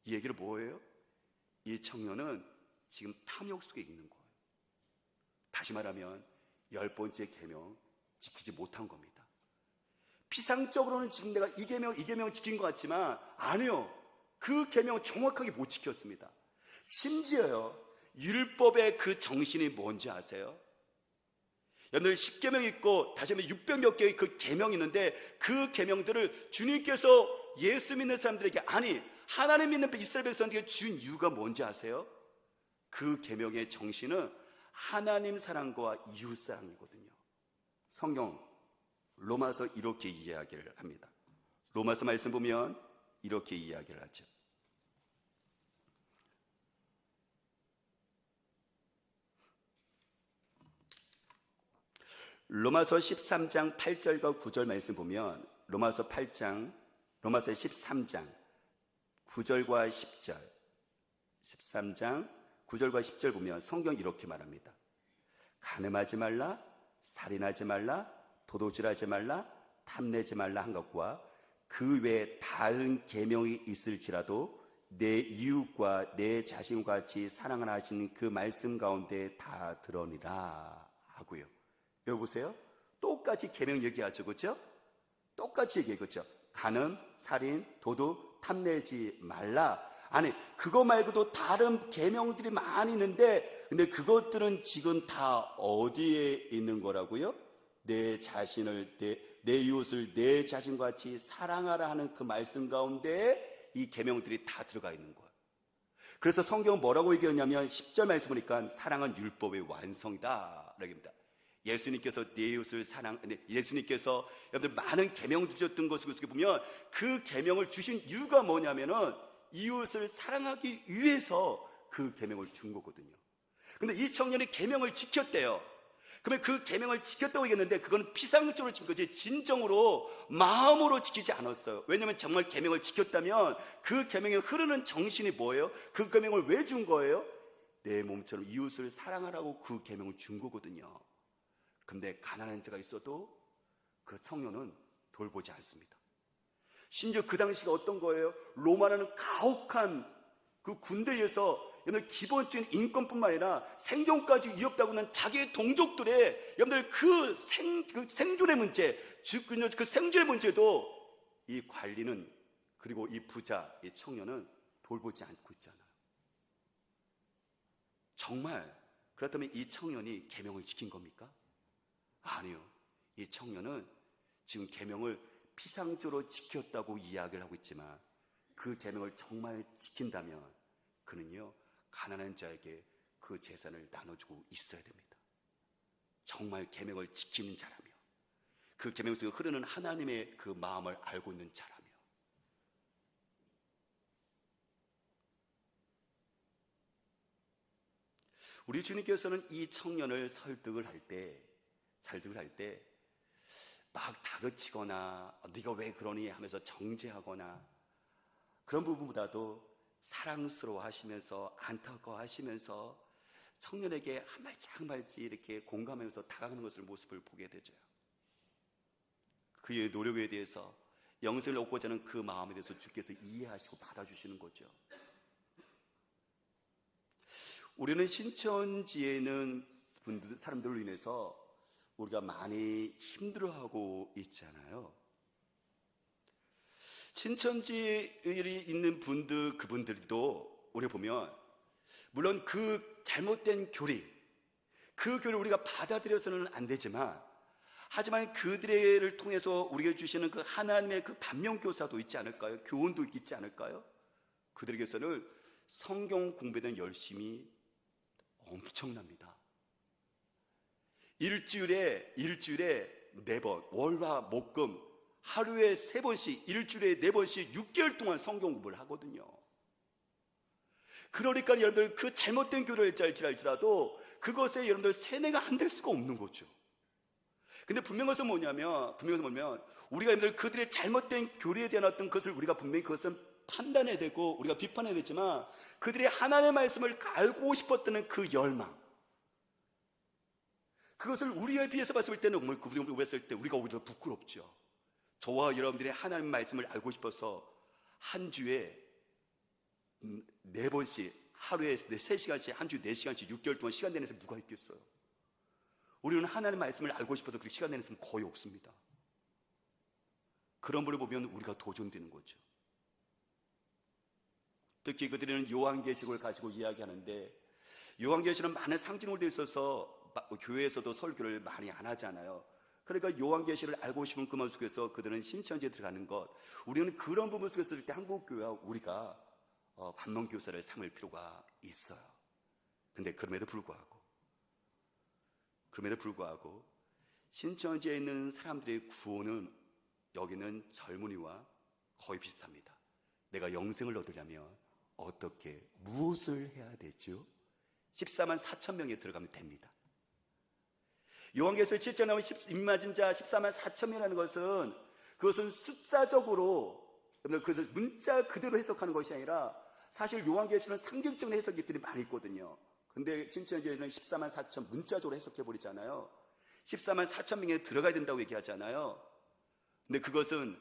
이 얘기는 뭐예요? 이 청년은 지금 탐욕 속에 있는 거예요. 다시 말하면 10번째 계명 지키지 못한 겁니다. 피상적으로는 지금 내가 이 계명 지킨 것 같지만 아니요, 그 계명을 정확하게 못 지켰습니다. 심지어요, 율법의 그 정신이 뭔지 아세요? 여러분들 10계명 있고 다시 한번 600몇 개의 그 계명이 있는데 그 계명들을 주님께서 예수 믿는 사람들에게, 아니 하나님 믿는 이스라엘 백성들에게 준 이유가 뭔지 아세요? 그 계명의 정신은 하나님 사랑과 이웃 사랑이거든요. 성경 로마서 이렇게 이야기를 합니다. 로마서 말씀 보면 이렇게 이야기를 하죠. 로마서 13장 8절과 9절 말씀 보면 로마서 13장 9절과 10절 13장 9절과 10절 보면 성경 이렇게 말합니다. 간음하지 말라, 살인하지 말라, 도둑질하지 말라, 탐내지 말라 한 것과 그 외에 다른 계명이 있을지라도 내 이웃과 내 자신과 같이 사랑하라 하시는 그 말씀 가운데 다 들어니라 하고요. 여기 보세요. 똑같이 계명 얘기하죠, 그렇죠? 똑같이 얘기해요, 그렇죠? 간음, 살인, 도둑, 탐내지 말라. 아니, 그거 말고도 다른 계명들이 많이 있는데, 근데 그것들은 지금 다 어디에 있는 거라고요? 내 자신을, 내 이웃을 내 자신과 같이 사랑하라 하는 그 말씀 가운데 이 계명들이 다 들어가 있는 거예요. 그래서 성경은 뭐라고 얘기하냐면 10절 말씀 보니까 사랑은 율법의 완성이다 라고 합니다. 예수님께서 내 이웃을 예수님께서 여러분들 많은 계명 주셨던 것을 보면 그 계명을 주신 이유가 뭐냐면은 이웃을 사랑하기 위해서 그 계명을 준 거거든요. 근데 이 청년이 계명을 지켰대요. 그러면 그 계명을 지켰다고 얘기했는데 그건 피상적으로 지킨 거지 진정으로 마음으로 지키지 않았어요. 왜냐하면 정말 계명을 지켰다면 그 계명에 흐르는 정신이 뭐예요? 그 계명을 왜 준 거예요? 내 몸처럼 이웃을 사랑하라고 그 계명을 준 거거든요. 근데 가난한 자가 있어도 그 청년은 돌보지 않습니다. 심지어 그 당시가 어떤 거예요? 로마라는 가혹한 그 군대에서 여러분들 기본적인 인권뿐만 아니라 생존까지 위협하고 있는 자기의 동족들의 여러분들 그 생존의 문제, 즉 그 생존의 문제도 이 관리는 그리고 이 부자, 이 청년은 돌보지 않고 있잖아요. 정말 그렇다면 이 청년이 계명을 지킨 겁니까? 아니요. 이 청년은 지금 계명을 피상적으로 지켰다고 이야기를 하고 있지만 그 계명을 정말 지킨다면 그는요 가난한 자에게 그 재산을 나눠주고 있어야 됩니다. 정말 계명을 지키는 자라며 그 계명 속에 흐르는 하나님의 그 마음을 알고 있는 자라며 우리 주님께서는 이 청년을 설득을 할 때 막 다그치거나 네가 왜 그러니 하면서 정죄하거나 그런 부분보다도 사랑스러워 하시면서 안타까워하시면서 청년에게 한 발짝 한 발짝 이렇게 공감하면서 다가가는 것을 모습을 보게 되죠. 그의 노력에 대해서 영생을 얻고자 하는 그 마음에 대해서 주께서 이해하시고 받아주시는 거죠. 우리는 신천지에 있는 사람들로 인해서 우리가 많이 힘들어하고 있잖아요. 신천지에 있는 분들, 그분들도 우리 보면 물론 그 잘못된 교리, 그 교리를 우리가 받아들여서는 안 되지만 하지만 그들을 통해서 우리에게 주시는 그 하나님의 그 반면교사도 있지 않을까요? 교훈도 있지 않을까요? 그들에게서는 성경 공부에는 열심히 엄청납니다. 일주일에 4번, 월화, 목금, 하루에 3번씩, 일주일에 4번씩 6개월 동안 성경 공부를 하거든요. 그러니까 여러분들 그 잘못된 교리를 알지라도 그것에 여러분들 세뇌가 안 될 수가 없는 거죠. 근데 분명한 것은 뭐냐면, 우리가 여러분들 그들의 잘못된 교리에 대한 어떤 것을 우리가 분명히 그것은 판단해야 되고 우리가 비판해야 되지만 그들의 하나님의 말씀을 알고 싶었던 그 열망, 그것을 우리에 비해서 봤을 때는 우리가 봤을 때 우리가 오히려 부끄럽죠. 저와 여러분들이 하나님의 말씀을 알고 싶어서 한 주에 4번씩 하루에 3시간씩 한 주에 4시간씩 6개월 동안 시간 내는 사람이 누가 있겠어요? 우리는 하나님의 말씀을 알고 싶어서 그렇게 시간 내는 사람은 거의 없습니다. 그런 분을 보면 우리가 도전되는 거죠. 특히 그들은 요한계시록을 가지고 이야기하는데 요한계시록은 많은 상징으로 되어 있어서 교회에서도 설교를 많이 안 하잖아요. 그러니까 요한계시를 알고 싶은 그 마음 속에서 그들은 신천지에 들어가는 것, 우리는 그런 부분 속에서 있을 때 한국교회와 우리가 반면교사를 삼을 필요가 있어요. 근데 그럼에도 불구하고 신천지에 있는 사람들의 구원은 여기는 젊은이와 거의 비슷합니다. 내가 영생을 얻으려면 무엇을 해야 되죠? 14만 4천 명에 들어가면 됩니다. 요한계시록 7장에 나오는 입맞은 자 14만 4천 명이라는 그것은 숫자적으로 문자 그대로 해석하는 것이 아니라 사실 요한계시는 상징적인 해석들이 많이 있거든요. 근데 신천지는 14만 4천 문자적으로 해석해버리잖아요. 14만 4천 명에 들어가야 된다고 얘기하잖아요. 근데 그것은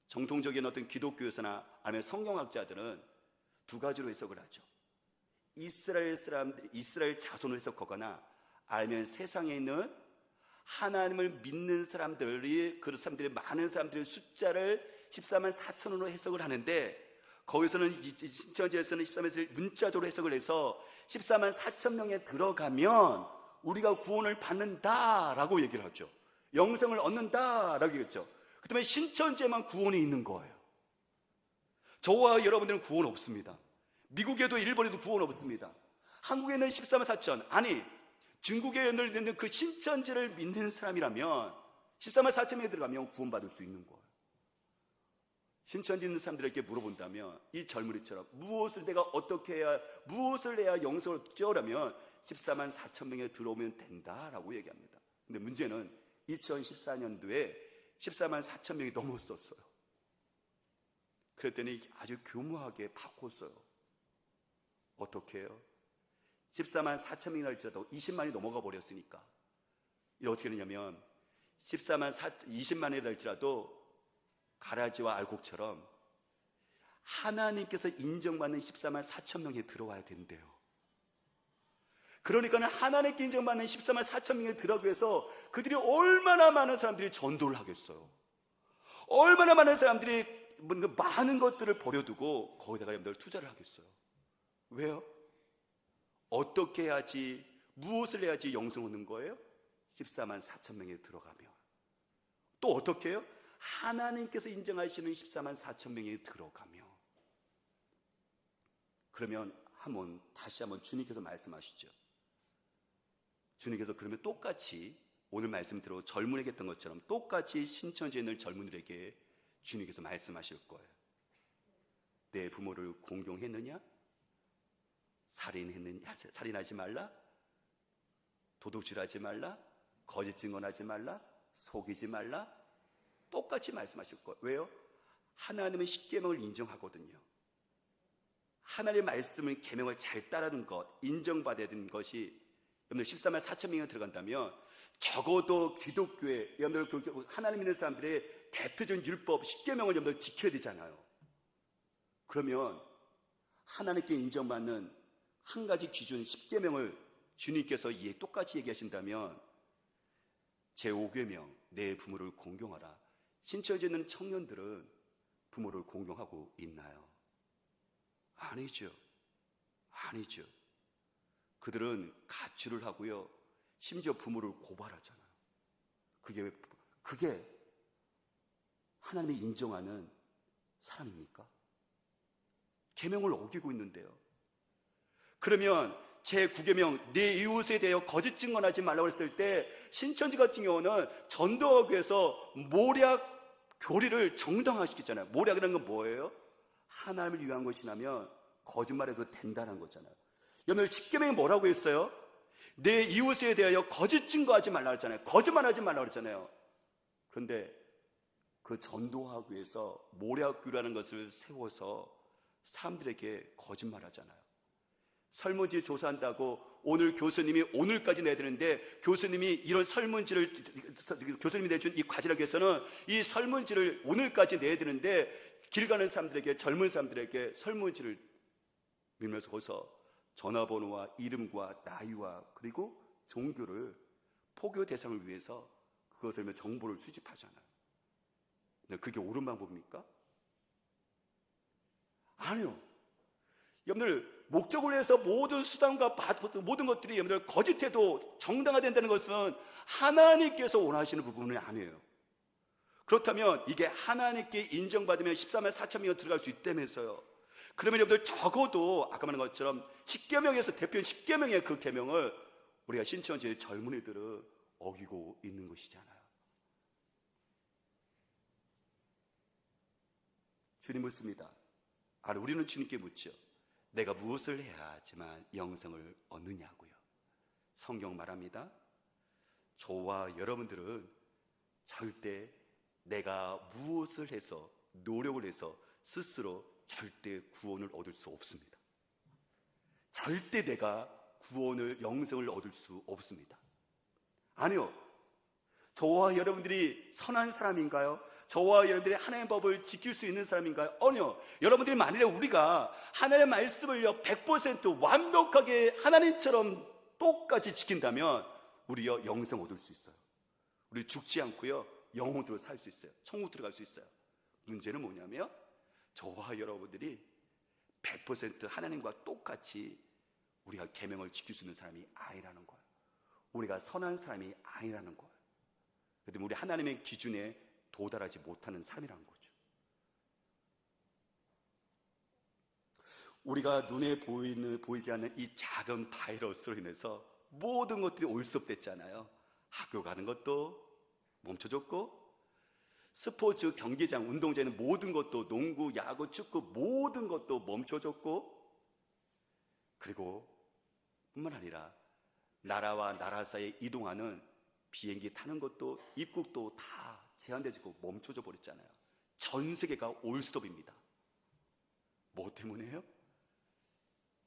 정통적인 어떤 기독교에서나 아니면 성경학자들은 두 가지로 해석을 하죠. 이스라엘 자손을 해석하거나 아니면 세상에 있는 하나님을 믿는 사람들이, 그 사람들이 많은 사람들의 숫자를 14만 4천으로 해석을 하는데, 거기서는 신천지에서는 14만을 문자적으로 해석을 해서 14만 4천 명에 들어가면 우리가 구원을 받는다라고 얘기를 하죠. 영생을 얻는다라고 얘기했죠. 그 다음에 신천지에만 구원이 있는 거예요. 저와 여러분들은 구원 없습니다. 미국에도 일본에도 구원 없습니다. 한국에는 14만 4천, 아니 중국에 있는 그 신천지를 믿는 사람이라면 14만 4천 명에 들어가면 구원받을 수 있는 거예요. 신천지 있는 사람들에게 물어본다면 이 젊은이처럼 무엇을 해야 영생을 얻으려면 14만 4천 명에 들어오면 된다라고 얘기합니다. 근데 문제는 2014년도에 14만 4천 명이 넘었었어요. 그랬더니 아주 교묘하게 바꿨어요. 어떻게 해요? 14만 4천 명이나 할지라도 20만이 넘어가 버렸으니까 이게 어떻게 되냐면 20만이 할지라도 가라지와 알곡처럼 하나님께서 인정받는 14만 4천 명에 들어와야 된대요. 그러니까는 하나님께 인정받는 14만 4천 명에 들어가기 위해서 그들이 얼마나 많은 사람들이 전도를 하겠어요. 얼마나 많은 사람들이 많은 것들을 버려두고 거기다가 여러분들 투자를 하겠어요. 왜요? 어떻게 해야지, 무엇을 해야지 영생 얻는 거예요? 14만 4천 명에 들어가면. 또 어떻게 해요? 하나님께서 인정하시는 14만 4천 명에 들어가며. 그러면 다시 한번 주님께서 말씀하시죠. 주님께서 그러면 똑같이 오늘 말씀대로 젊은이에게 했던 것처럼 똑같이 신천지에 있는 젊은이들에게 주님께서 말씀하실 거예요. 내 부모를 공경했느냐? 살인하지 말라? 도둑질하지 말라? 거짓 증언하지 말라? 속이지 말라? 똑같이 말씀하실 거예요. 왜요? 하나님은 십계명을 인정하거든요. 하나님의 말씀을, 계명을 잘 따르는 것, 인정받아야 되는 것이 여러분들 14만 4천 명이 들어간다면 적어도 기독교에 여러분들 하나님 믿는 사람들의 대표적인 율법 십계명을 여러분들 지켜야 되잖아요. 그러면 하나님께 인정받는 한 가지 기준 십계명을 주님께서 똑같이 얘기하신다면 제5계명 내 부모를 공경하라. 신천지에 있는 청년들은 부모를 공경하고 있나요? 아니죠. 그들은 가출을 하고요, 심지어 부모를 고발하잖아요. 그게 하나님이 인정하는 사람입니까? 계명을 어기고 있는데요. 그러면 제9계명 내 이웃에 대하여 거짓 증언하지 말라고 했을 때 신천지 같은 경우는 전도하기 위해서 모략 교리를 정당화시키잖아요. 모략이라는 건 뭐예요? 하나님을 위한 것이라면 거짓말해도 된다는 거잖아요. 여러분들 10계명이 뭐라고 했어요? 내 이웃에 대하여 거짓 증거하지 말라고 했잖아요. 거짓말하지 말라고 했잖아요. 그런데 그 전도하기 위해서 모략교라는 것을 세워서 사람들에게 거짓말하잖아요. 설문지 조사한다고 오늘 교수님이 오늘까지 내야 되는데 교수님이 이런 설문지를 교수님이 내준 이 과제를 위해서는 이 설문지를 오늘까지 내야 되는데 길 가는 사람들에게, 젊은 사람들에게 설문지를 밀면서 거기서 전화번호와 이름과 나이와 그리고 종교를 포교 대상을 위해서 그것을 정보를 수집하잖아요. 그게 옳은 방법입니까? 아니요. 여러분들 목적을 위해서 모든 수단과 모든 것들이 여러분들 거짓해도 정당화된다는 것은 하나님께서 원하시는 부분이 아니에요. 그렇다면 이게 하나님께 인정받으면 14만 4천 명이 들어갈 수 있다면서요. 그러면 여러분들 적어도 아까 말한 것처럼 10계명에서 대표인 10계명의 그 계명을 우리가 신천지의 젊은이들은 어기고 있는 것이잖아요. 주님 묻습니다. 우리는 주님께 묻죠. 내가 무엇을 해야지만 영생을 얻느냐고요. 성경 말합니다. 저와 여러분들은 절대 내가 무엇을 해서 노력을 해서 스스로 절대 구원을 얻을 수 없습니다. 절대 내가 구원을, 영생을 얻을 수 없습니다. 아니요. 저와 여러분들이 선한 사람인가요? 저와 여러분들이 하나님의 법을 지킬 수 있는 사람인가요? 아니요. 여러분들이 만일에 우리가 하나님의 말씀을요 100% 완벽하게 하나님처럼 똑같이 지킨다면 우리요 영생 얻을 수 있어요. 우리 죽지 않고요 영혼으로 살 수 있어요. 천국 들어갈 수 있어요. 문제는 뭐냐면 저와 여러분들이 100% 하나님과 똑같이 우리가 계명을 지킬 수 있는 사람이 아니라는 거예요. 우리가 선한 사람이 아니라는 거예요. 그런데 우리 하나님의 기준에 도달하지 못하는 삶이라는 거죠. 우리가 눈에 보이지 않는 이 작은 바이러스로 인해서 모든 것들이 올스톱됐잖아요. 학교 가는 것도 멈춰졌고, 스포츠 경기장, 운동장에는 모든 것도, 농구, 야구, 축구 모든 것도 멈춰졌고, 그리고 뿐만 아니라 나라와 나라 사이에 이동하는 비행기 타는 것도, 입국도 다 제한되고 멈춰져 버렸잖아요. 전 세계가 올스톱입니다. 뭐 때문에요?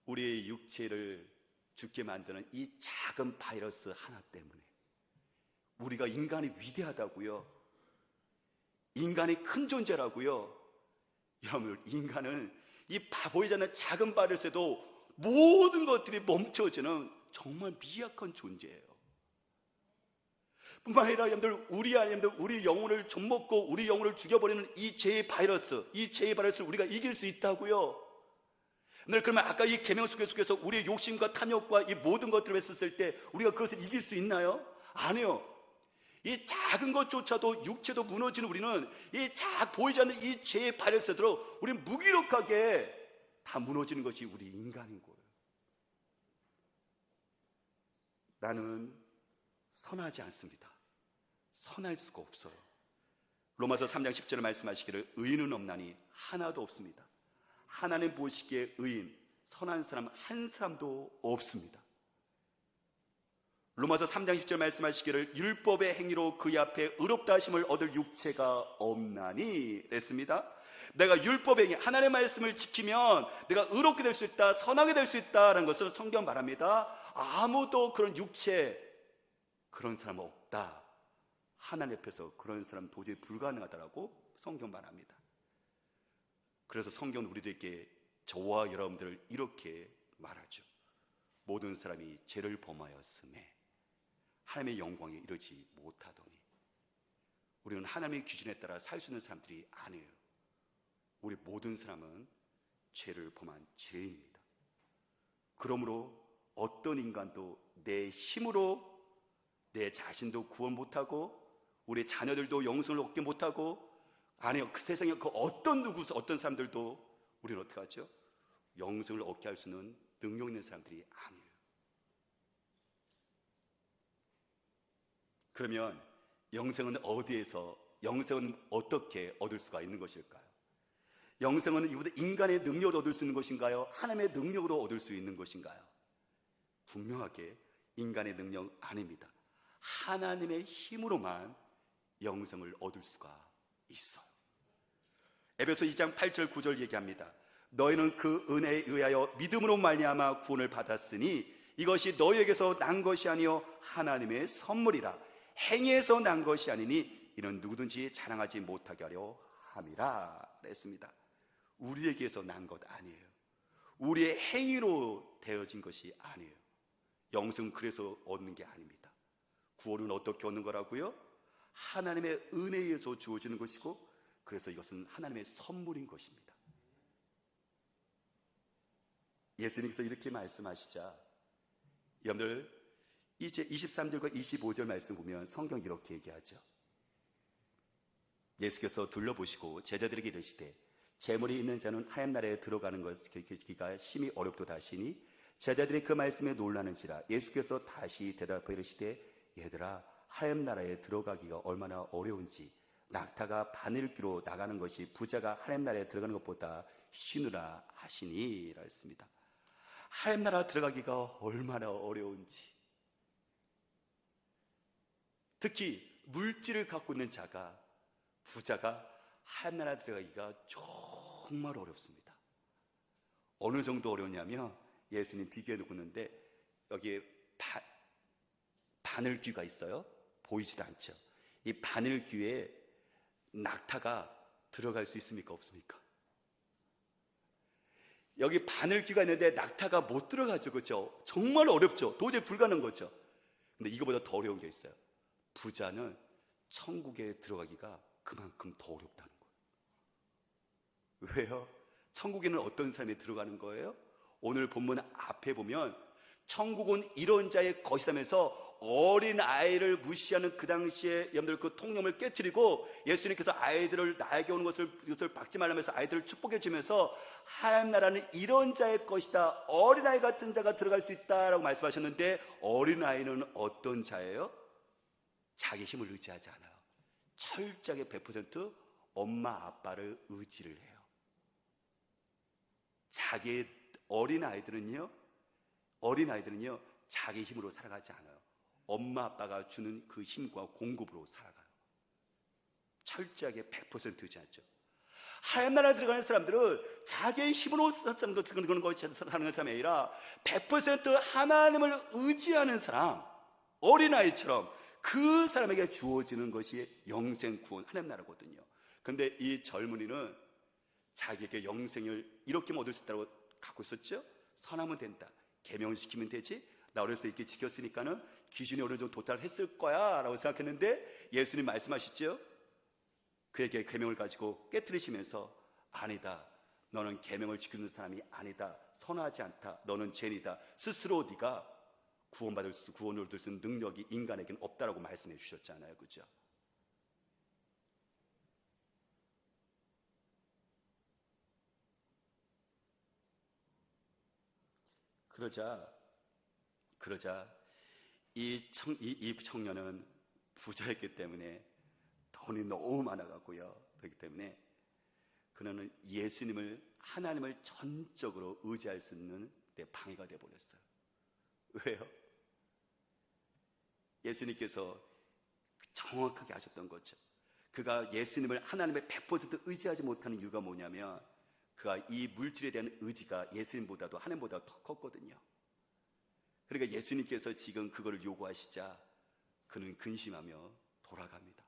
우리의 육체를 죽게 만드는 이 작은 바이러스 하나 때문에. 우리가 인간이 위대하다고요, 인간이 큰 존재라고요. 여러분, 인간은 이 보이지 않는 작은 바이러스에도 모든 것들이 멈춰지는 정말 미약한 존재예요. 뿐만 아니라 여러분들, 우리 영혼을 좀먹고 우리 영혼을 죽여버리는 이 죄의 바이러스, 이 죄의 바이러스를 우리가 이길 수 있다고요. 그러면 아까 이 계명 속에서 우리의 욕심과 탐욕과 이 모든 것들을 했었을 때 우리가 그것을 이길 수 있나요? 아니요. 이 작은 것조차도 육체도 무너지는 우리는 이 보이지 않는 이 죄의 바이러스대로 우리는 무기력하게 다 무너지는 것이 우리 인간인 거예요. 나는 선하지 않습니다. 선할 수가 없어요. 로마서 3장 10절에 말씀하시기를 의인은 없나니 하나도 없습니다. 하나님 보시기에 의인, 선한 사람 한 사람도 없습니다. 로마서 3장 10절 말씀하시기를 율법의 행위로 그의 앞에 의롭다 하심을 얻을 육체가 없나니 했습니다. 내가 율법의 행위, 하나님의 말씀을 지키면 내가 의롭게 될 수 있다, 선하게 될 수 있다는 것을 성경 말합니다. 아무도 그런 육체, 그런 사람 없다. 하나님 앞에서 그런 사람 도저히 불가능하다라고 성경 말합니다. 그래서 성경은 우리들에게, 저와 여러분들을 이렇게 말하죠. 모든 사람이 죄를 범하였음에 하나님의 영광에 이르지 못하더니. 우리는 하나님의 기준에 따라 살 수 있는 사람들이 아니에요. 우리 모든 사람은 죄를 범한 죄인입니다. 그러므로 어떤 인간도 내 힘으로 내 자신도 구원 못하고 우리 자녀들도 영생을 얻게 못하고, 아니요, 그 세상에 그 어떤 사람들도 우리는 어떻게 하죠? 영생을 얻게 할 수 있는 능력 있는 사람들이 아니에요. 그러면 영생은 어떻게 얻을 수가 있는 것일까요? 영생은 인간의 능력으로 얻을 수 있는 것인가요? 하나님의 능력으로 얻을 수 있는 것인가요? 분명하게 인간의 능력 아닙니다. 하나님의 힘으로만 영생을 얻을 수가 있어요. 에베소 2장 8절 9절 얘기합니다. 너희는 그 은혜에 의하여 믿음으로 말미암아 구원을 받았으니 이것이 너희에게서 난 것이 아니요 하나님의 선물이라. 행위에서 난 것이 아니니 이는 누구든지 자랑하지 못하게 하려 함이라 했습니다. 우리에게서 난 것 아니에요. 우리의 행위로 되어진 것이 아니에요. 영생은 그래서 얻는 게 아닙니다. 구원은 어떻게 얻는 거라고요? 하나님의 은혜에 의해서 주어지는 것이고, 그래서 이것은 하나님의 선물인 것입니다. 예수님께서 이렇게 말씀하시자, 여러분들 이제 23절과 25절 말씀 보면 성경 이렇게 얘기하죠. 예수께서 둘러보시고 제자들에게 이르시되 재물이 있는 자는 하나님 나라에 들어가는 것기가 심히 어렵도다 하시니 제자들이 그 말씀에 놀라는지라. 예수께서 다시 대답하여 이르시되 얘들아, 하나님 나라에 들어가기가 얼마나 어려운지 낙타가 바늘귀로 나가는 것이 부자가 하나님 나라에 들어가는 것보다 쉬누라 하시니 라 했습니다. 하나님 나라 들어가기가 얼마나 어려운지, 특히 물질을 갖고 있는 부자가 하나님 나라 들어가기가 정말 어렵습니다. 어느 정도 어려우냐면 예수님 비교해 놓고 있는데 여기에 바늘귀가 있어요. 보이지도 않죠. 이 바늘귀에 낙타가 들어갈 수 있습니까? 없습니까? 여기 바늘귀가 있는데 낙타가 못 들어가죠. 그렇죠? 정말 어렵죠. 도저히 불가능한 거죠. 근데 이거보다 더 어려운 게 있어요. 부자는 천국에 들어가기가 그만큼 더 어렵다는 거예요. 왜요? 천국에는 어떤 사람이 들어가는 거예요? 오늘 본문 앞에 보면 천국은 이런 자의 것이라면서 어린 아이를 무시하는 그 당시에 여러분들 그 통념을 깨트리고 예수님께서 아이들을 나에게 오는 것을 박지 말라면서 아이들을 축복해 주면서 하나님 나라는 이런 자의 것이다. 어린아이 같은 자가 들어갈 수 있다라고 말씀하셨는데 어린아이는 어떤 자예요? 자기 힘을 의지하지 않아요. 철저하게 100% 엄마 아빠를 의지를 해요. 자기 어린아이들은요 자기 힘으로 살아가지 않아요. 엄마 아빠가 주는 그 힘과 공급으로 살아가요. 철저하게 100% 의지하죠. 하나님 나라에 들어가는 사람들은 자기의 힘으로 사는 것이 사는 사람이 아니라 100% 하나님을 의지하는 사람, 어린아이처럼 그 사람에게 주어지는 것이 영생 구원 하나님 나라거든요. 근데 이 젊은이는 자기에게 영생을 이렇게 얻을 수 있다고 갖고 있었죠. 선하면 된다, 계명을 지키면 되지, 나 어렸을 때 이렇게 지켰으니까는 기준이 어느 정도 도달했을 거야 라고 생각했는데 예수님 말씀하시죠. 그에게 계명을 가지고 깨트리시면서 아니다, 너는 계명을 지키는 사람이 아니다, 선하지 않다, 너는 죄인이다, 스스로 네가 구원을 얻을 수 있는 능력이 인간에게는 없다라고 말씀해 주셨잖아요. 그죠? 그러자 이 청년은 부자였기 때문에 돈이 너무 많아갖고요. 그렇기 때문에 그는 예수님을, 하나님을 전적으로 의지할 수 있는 데 방해가 되어버렸어요. 왜요? 예수님께서 정확하게 하셨던 거죠. 그가 예수님을, 하나님을 100% 의지하지 못하는 이유가 뭐냐면 그가 이 물질에 대한 의지가 예수님보다도 하나님보다 더 컸거든요. 그러니까 예수님께서 지금 그거를 요구하시자 그는 근심하며 돌아갑니다.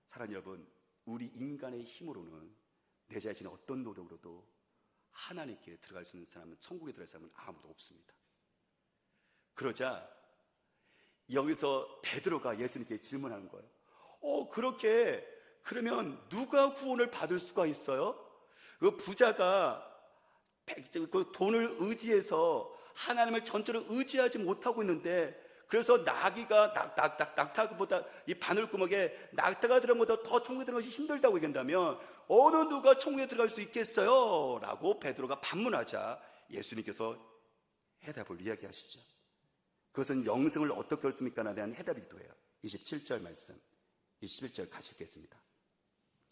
사랑하는 여러분, 우리 인간의 힘으로는, 내 자신의 어떤 노력으로도 하나님께 들어갈 수 있는 사람은, 천국에 들어갈 사람은 아무도 없습니다. 그러자 여기서 베드로가 예수님께 질문하는 거예요. 그러면 누가 구원을 받을 수가 있어요? 그 부자가 그 돈을 의지해서 하나님을 전적으로 의지하지 못하고 있는데, 그래서 낙타보다 이 바늘구멍에 낙타가 들어간 것보다 더 천국에 들어가는 것이 힘들다고 얘기한다면 어느 누가 천국에 들어갈 수 있겠어요? 라고 베드로가 반문하자 예수님께서 해답을 이야기하시죠. 그것은 영생을 어떻게 얻습니까? 에 대한 해답이기도 해요. 27절 말씀, 21절 같이 읽겠습니다.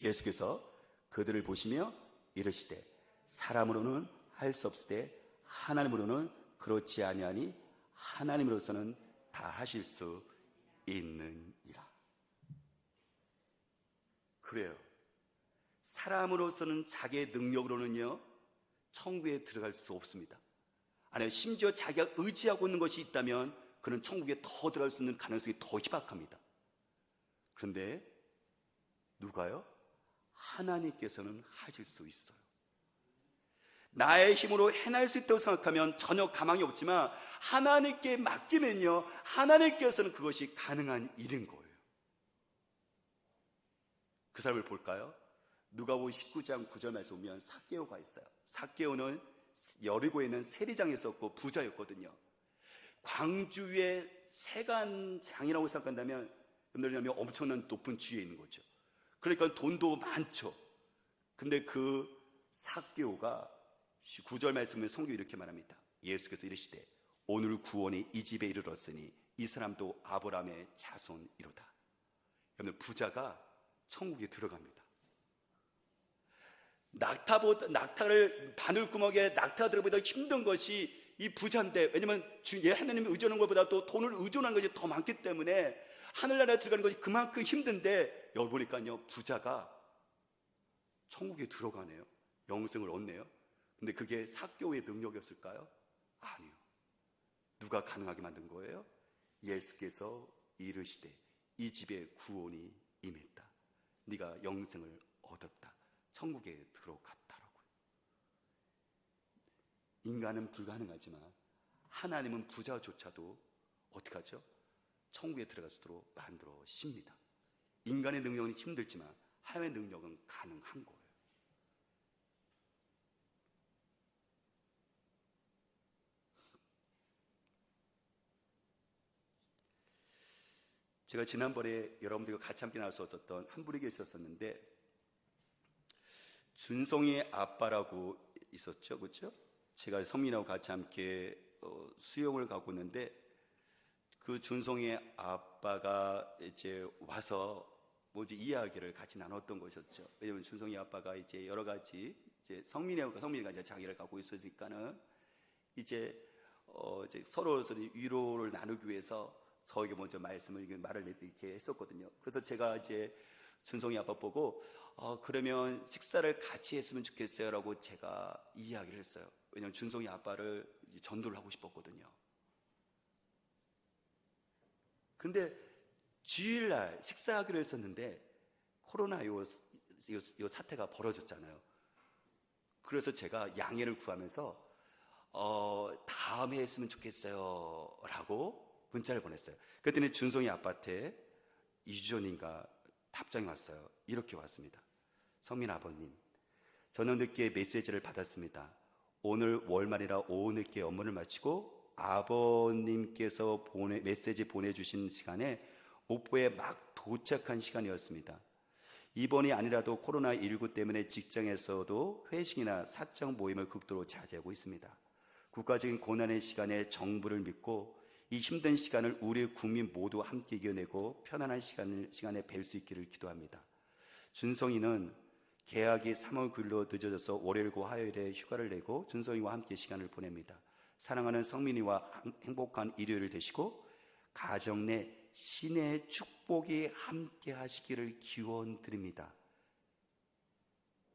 예수께서 그들을 보시며 이르시되 사람으로는 할 수 없으되 하나님으로는 그렇지 아니하니 하나님으로서는 다 하실 수 있느니라. 그래요. 사람으로서는 자기의 능력으로는요 천국에 들어갈 수 없습니다. 아니, 심지어 자기가 의지하고 있는 것이 있다면 그는 천국에 더 들어갈 수 있는 가능성이 더 희박합니다. 그런데 누가요? 하나님께서는 하실 수 있어요. 나의 힘으로 해낼 수 있다고 생각하면 전혀 가망이 없지만 하나님께 맡기면요 하나님께서는 그것이 가능한 일인 거예요. 그 사람을 볼까요? 누가복음 19장 9절 말씀 보면 삭개오가 있어요. 삭개오는 여리고에 있는 세리장에 있었고 부자였거든요. 광주의 세간장이라고 생각한다면 여러분들 엄청난 높은 지위에 있는 거죠. 그러니까 돈도 많죠. 근데 그 삭개오가 9절 말씀에 성경이 이렇게 말합니다. 예수께서 이르시되 오늘 구원이 이 집에 이르렀으니 이 사람도 아브라함의 자손이로다. 여러분, 부자가 천국에 들어갑니다. 낙타를 바늘구멍에 낙타가 들어보다 힘든 것이 이 부자인데, 왜냐면 하나님을 의존하는 것보다 또 돈을 의존하는 것이 더 많기 때문에 하늘나라에 들어가는 것이 그만큼 힘든데, 여기 보니까요 부자가 천국에 들어가네요. 영생을 얻네요. 근데 그게 삭개오의 능력이었을까요? 아니요. 누가 가능하게 만든 거예요? 예수께서 이르시되 이 집에 구원이 임했다. 네가 영생을 얻었다. 천국에 들어갔다라고요. 인간은 불가능하지만 하나님은 부자조차도 어떻게 하죠? 천국에 들어갈 수 있도록 만들어십니다. 인간의 능력은 힘들지만 하나님의 능력은 가능한 거예요. 제가 지난번에 여러분들과 같이 함께 나섰었던 한 분이 계셨었는데, 준송이의 아빠라고 있었죠, 그렇죠? 제가 성민하고 같이 함께 수영을 가고 있는데, 그 준송이의 아빠가 이제 와서 뭐지 이야기를 같이 나눴던 것이었죠. 왜냐하면 준송이 아빠가 이제 여러 가지 이제 성민이가 이제 자기를 갖고 있으니까는 이제 서로 위로를 나누기 위해서 저에게 먼저 말을 이렇게 했었거든요. 그래서 제가 이제 준송이 아빠 보고 그러면 식사를 같이 했으면 좋겠어요라고 제가 이야기를 했어요. 왜냐하면 준송이 아빠를 전도를 하고 싶었거든요. 근데 주일날 식사하기로 했었는데 코로나 요 사태가 벌어졌잖아요. 그래서 제가 양해를 구하면서 다음에 했으면 좋겠어요 라고 문자를 보냈어요. 그랬더니 준송이 아빠한테 2주 전인가 답장이 왔어요. 이렇게 왔습니다. 성민 아버님, 저는 늦게 메시지를 받았습니다. 오늘 월말이라 오후 늦게 업무를 마치고 아버님께서 메시지 보내주신 시간에 목포에 막 도착한 시간이었습니다. 이번이 아니라도 코로나19 때문에 직장에서도 회식이나 사적 모임을 극도로 자제하고 있습니다. 국가적인 고난의 시간에 정부를 믿고 이 힘든 시간을 우리 국민 모두 함께 이겨내고 편안한 시간에 뵐 수 있기를 기도합니다. 준성이는 계약이 3월 9일로 늦어져서 월요일과 화요일에 휴가를 내고 준성이와 함께 시간을 보냅니다. 사랑하는 성민이와 행복한 일요일을 되시고 가정 내 신의 축복이 함께 하시기를 기원드립니다.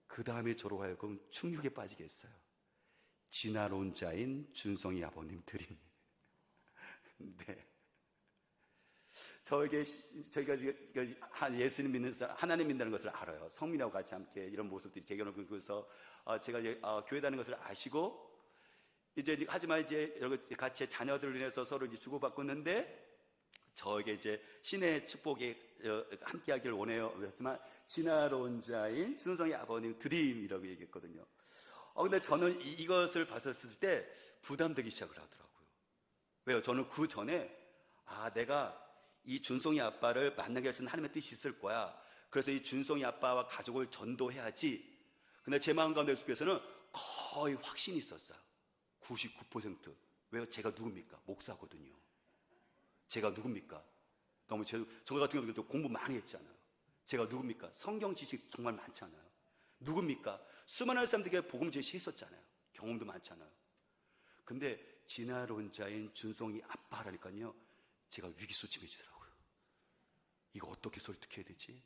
그 다음에 저로 하여금 충격에 빠지게 했어요. 진화론 자인 준성이 아버님 드립니다. 네. 저희가 예수님 믿는 사람, 하나님 믿는다는 것을 알아요. 성민하고 같이 함께 이런 모습들이 대견을 그래서 제가 교회 다니는 것을 아시고 하지만 같이 자녀들을 인해서 서로 주고받고 있는데 저에게 이제 신의 축복이 함께하기를 원해요. 그렇지만 진화론 자인 준성이 아버님 드림이라고 얘기했거든요. 근데 저는 이것을 봤었을 때 부담되기 시작을 하더라고요. 왜요? 저는 그 전에 내가 이 준송이 아빠를 만나게 하신 하나님의 뜻이 있을 거야. 그래서 이 준송이 아빠와 가족을 전도해야지. 근데 제 마음 가운데 속에서는 거의 확신이 있었어요. 99%. 왜요? 제가 누굽니까? 목사거든요. 제가 누굽니까? 너무 저 같은 경우도 공부 많이 했잖아요. 제가 누굽니까? 성경 지식 정말 많잖아요. 누굽니까? 수많은 사람들에게 복음 제시했었잖아요. 경험도 많잖아요. 근데 진화론자인 준송이 아빠라니까요. 제가 위기소침해지더라고요. 이거 어떻게 설득해야 되지?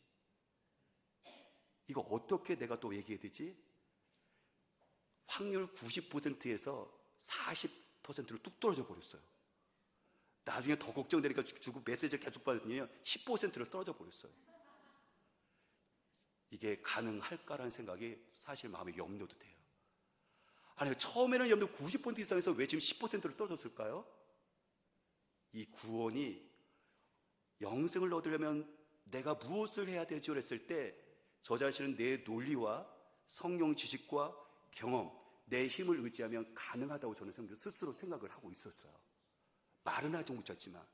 이거 어떻게 내가 또 얘기해야 되지? 확률 90%에서 40%로 뚝 떨어져 버렸어요. 나중에 더 걱정되니까 메시지를 계속 받았더니 10%로 떨어져 버렸어요. 이게 가능할까라는 생각이 사실 마음에 염려도 돼요. 아니, 처음에는 염려 90% 이상에서 왜 지금 10%로 떨어졌을까요? 이 구원이 영생을 얻으려면 내가 무엇을 해야 되지? 그랬을 때 저 자신은 내 논리와 성경 지식과 경험, 내 힘을 의지하면 가능하다고 저는 스스로 생각을 하고 있었어요. 말은 하지 못했지만.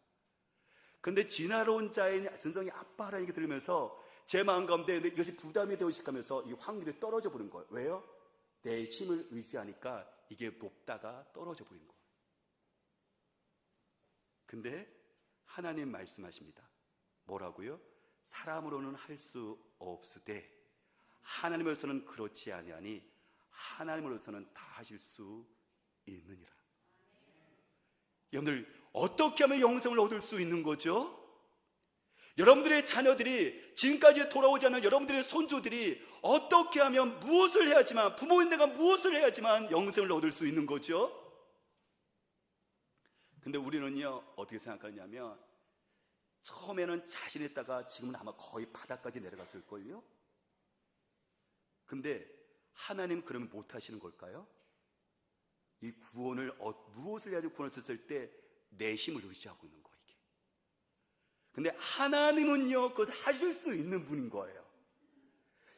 근데 진화론 자인 준성이 아빠라는 얘기 들으면서 제 마음 가운데 이것이 부담이 되어 시작하면서 이 확률이 떨어져 버린 거예요. 왜요? 내 힘을 의지하니까 이게 높다가 떨어져 버린 거예요. 근데 하나님 말씀하십니다. 뭐라고요? 사람으로는 할 수 없으되 하나님으로서는 그렇지 아니하니 하나님으로서는 다 하실 수 있느니라. 여러분들 어떻게 하면 영생을 얻을 수 있는 거죠? 여러분들의 자녀들이, 지금까지 돌아오지 않은 여러분들의 손주들이 어떻게 하면, 무엇을 해야지만, 부모인 내가 무엇을 해야지만 영생을 얻을 수 있는 거죠? 근데 우리는요, 어떻게 생각하냐면, 처음에는 자신했다가 지금은 아마 거의 바닥까지 내려갔을걸요? 근데 하나님 그러면 못하시는 걸까요? 이 구원을 무엇을 해야지 구원을 썼을 때 내 힘을 의지하고 있는 거예요, 이게. 근데 하나님은요, 그것을 하실 수 있는 분인 거예요.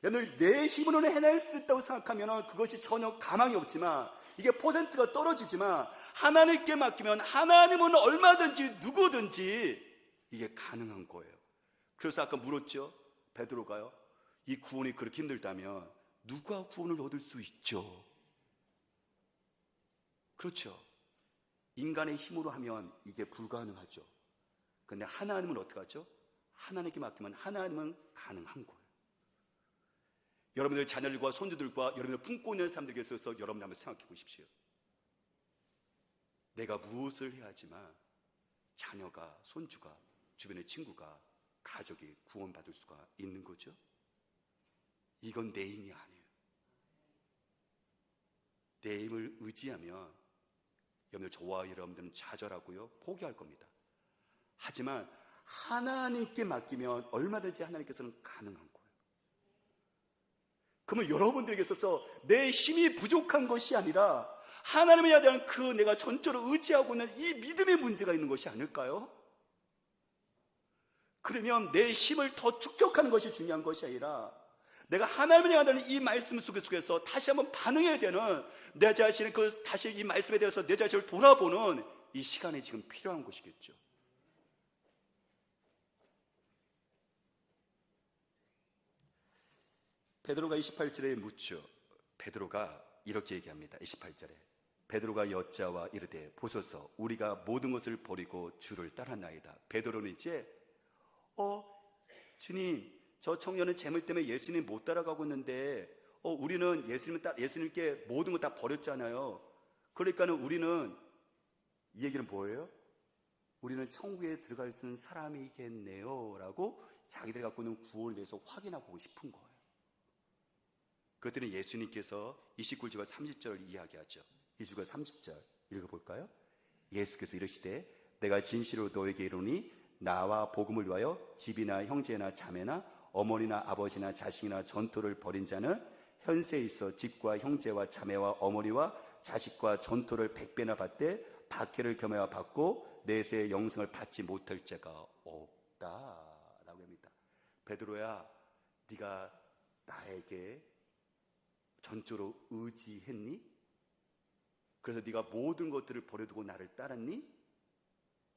여러분, 내 힘으로는 해낼 수 있다고 생각하면 그것이 전혀 가망이 없지만, 이게 퍼센트가 떨어지지만, 하나님께 맡기면 하나님은 얼마든지 누구든지 이게 가능한 거예요. 그래서 아까 물었죠, 베드로가요, 이 구원이 그렇게 힘들다면 누가 구원을 얻을 수 있죠? 그렇죠. 인간의 힘으로 하면 이게 불가능하죠. 근데 하나님은 어떻게 하죠? 하나님께 맡기면 하나님은 가능한 거예요. 여러분들 자녀들과 손주들과 여러분들 품고 있는 사람들에게 있어서 여러분 한번 생각해 보십시오. 내가 무엇을 해야지만 자녀가, 손주가, 주변의 친구가, 가족이 구원받을 수가 있는 거죠? 이건 내 힘이 아니에요. 내 힘을 의지하면 여러분들, 저와 여러분들은 좌절하고요, 포기할 겁니다. 하지만 하나님께 맡기면 얼마든지 하나님께서는 가능한 거예요. 그러면 여러분들에게 있어서 내 힘이 부족한 것이 아니라 하나님에 대한 그 내가 전적으로 의지하고 있는 이 믿음의 문제가 있는 것이 아닐까요? 그러면 내 힘을 더 축적하는 것이 중요한 것이 아니라 내가 하나님에 대한 이 말씀 속에서 다시 한번 반응해야 되는, 내 자신의 다시 이 말씀에 대해서 내 자신을 돌아보는 이 시간이 지금 필요한 것이겠죠. 베드로가 28절에 묻죠. 베드로가 이렇게 얘기합니다. 28절에 베드로가 여짜와 이르되 보소서, 우리가 모든 것을 버리고 주를 따랐나이다. 베드로는 이제 주님, 저 청년은 재물 때문에 예수님 못 따라가고 있는데 우리는 예수님께 모든 거 다 버렸잖아요. 그러니까는 우리는, 이 얘기는 뭐예요? 우리는 천국에 들어갈 수 있는 사람이겠네요 라고 자기들이 갖고 있는 구원에 대해서 확인하고 싶은 거예요. 그것들은 예수님께서 29절 30절 이야기하죠. 29절 30절 읽어볼까요? 예수께서 이르시되 내가 진실로 너에게 이르노니 나와 복음을 위하여 집이나 형제나 자매나 어머니나 아버지나 자식이나 전토를 벌인 자는 현세에 있어 집과 형제와 자매와 어머니와 자식과 전토를 100배나 받되 박해를 겸하여 받고 내세의 영생을 받지 못할 자가 없다라고 합니다. 베드로야, 네가 나에게 전적으로 의지했니? 그래서 네가 모든 것들을 버려두고 나를 따랐니?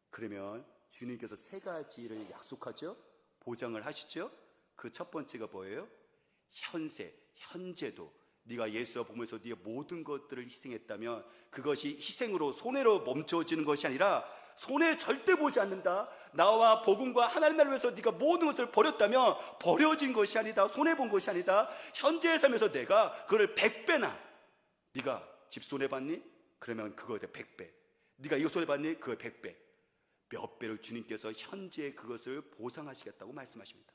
그러면 주님께서 세 가지를 약속하죠. 보장을 하시죠. 그 첫 번째가 뭐예요? 현재도 네가 예수와 보면서 네가 모든 것들을 희생했다면 그것이 희생으로, 손해로 멈춰지는 것이 아니라, 손해 절대 보지 않는다. 나와 복음과 하나님 나라를 위해서 네가 모든 것을 버렸다면 버려진 것이 아니다, 손해본 것이 아니다. 현재의 삶에서 내가 그걸 100배나, 네가 집 손해봤니? 그러면 그거에 100배. 네가 이거 손해봤니? 그거 100배. 몇 배를 주님께서 현재 그것을 보상하시겠다고 말씀하십니다.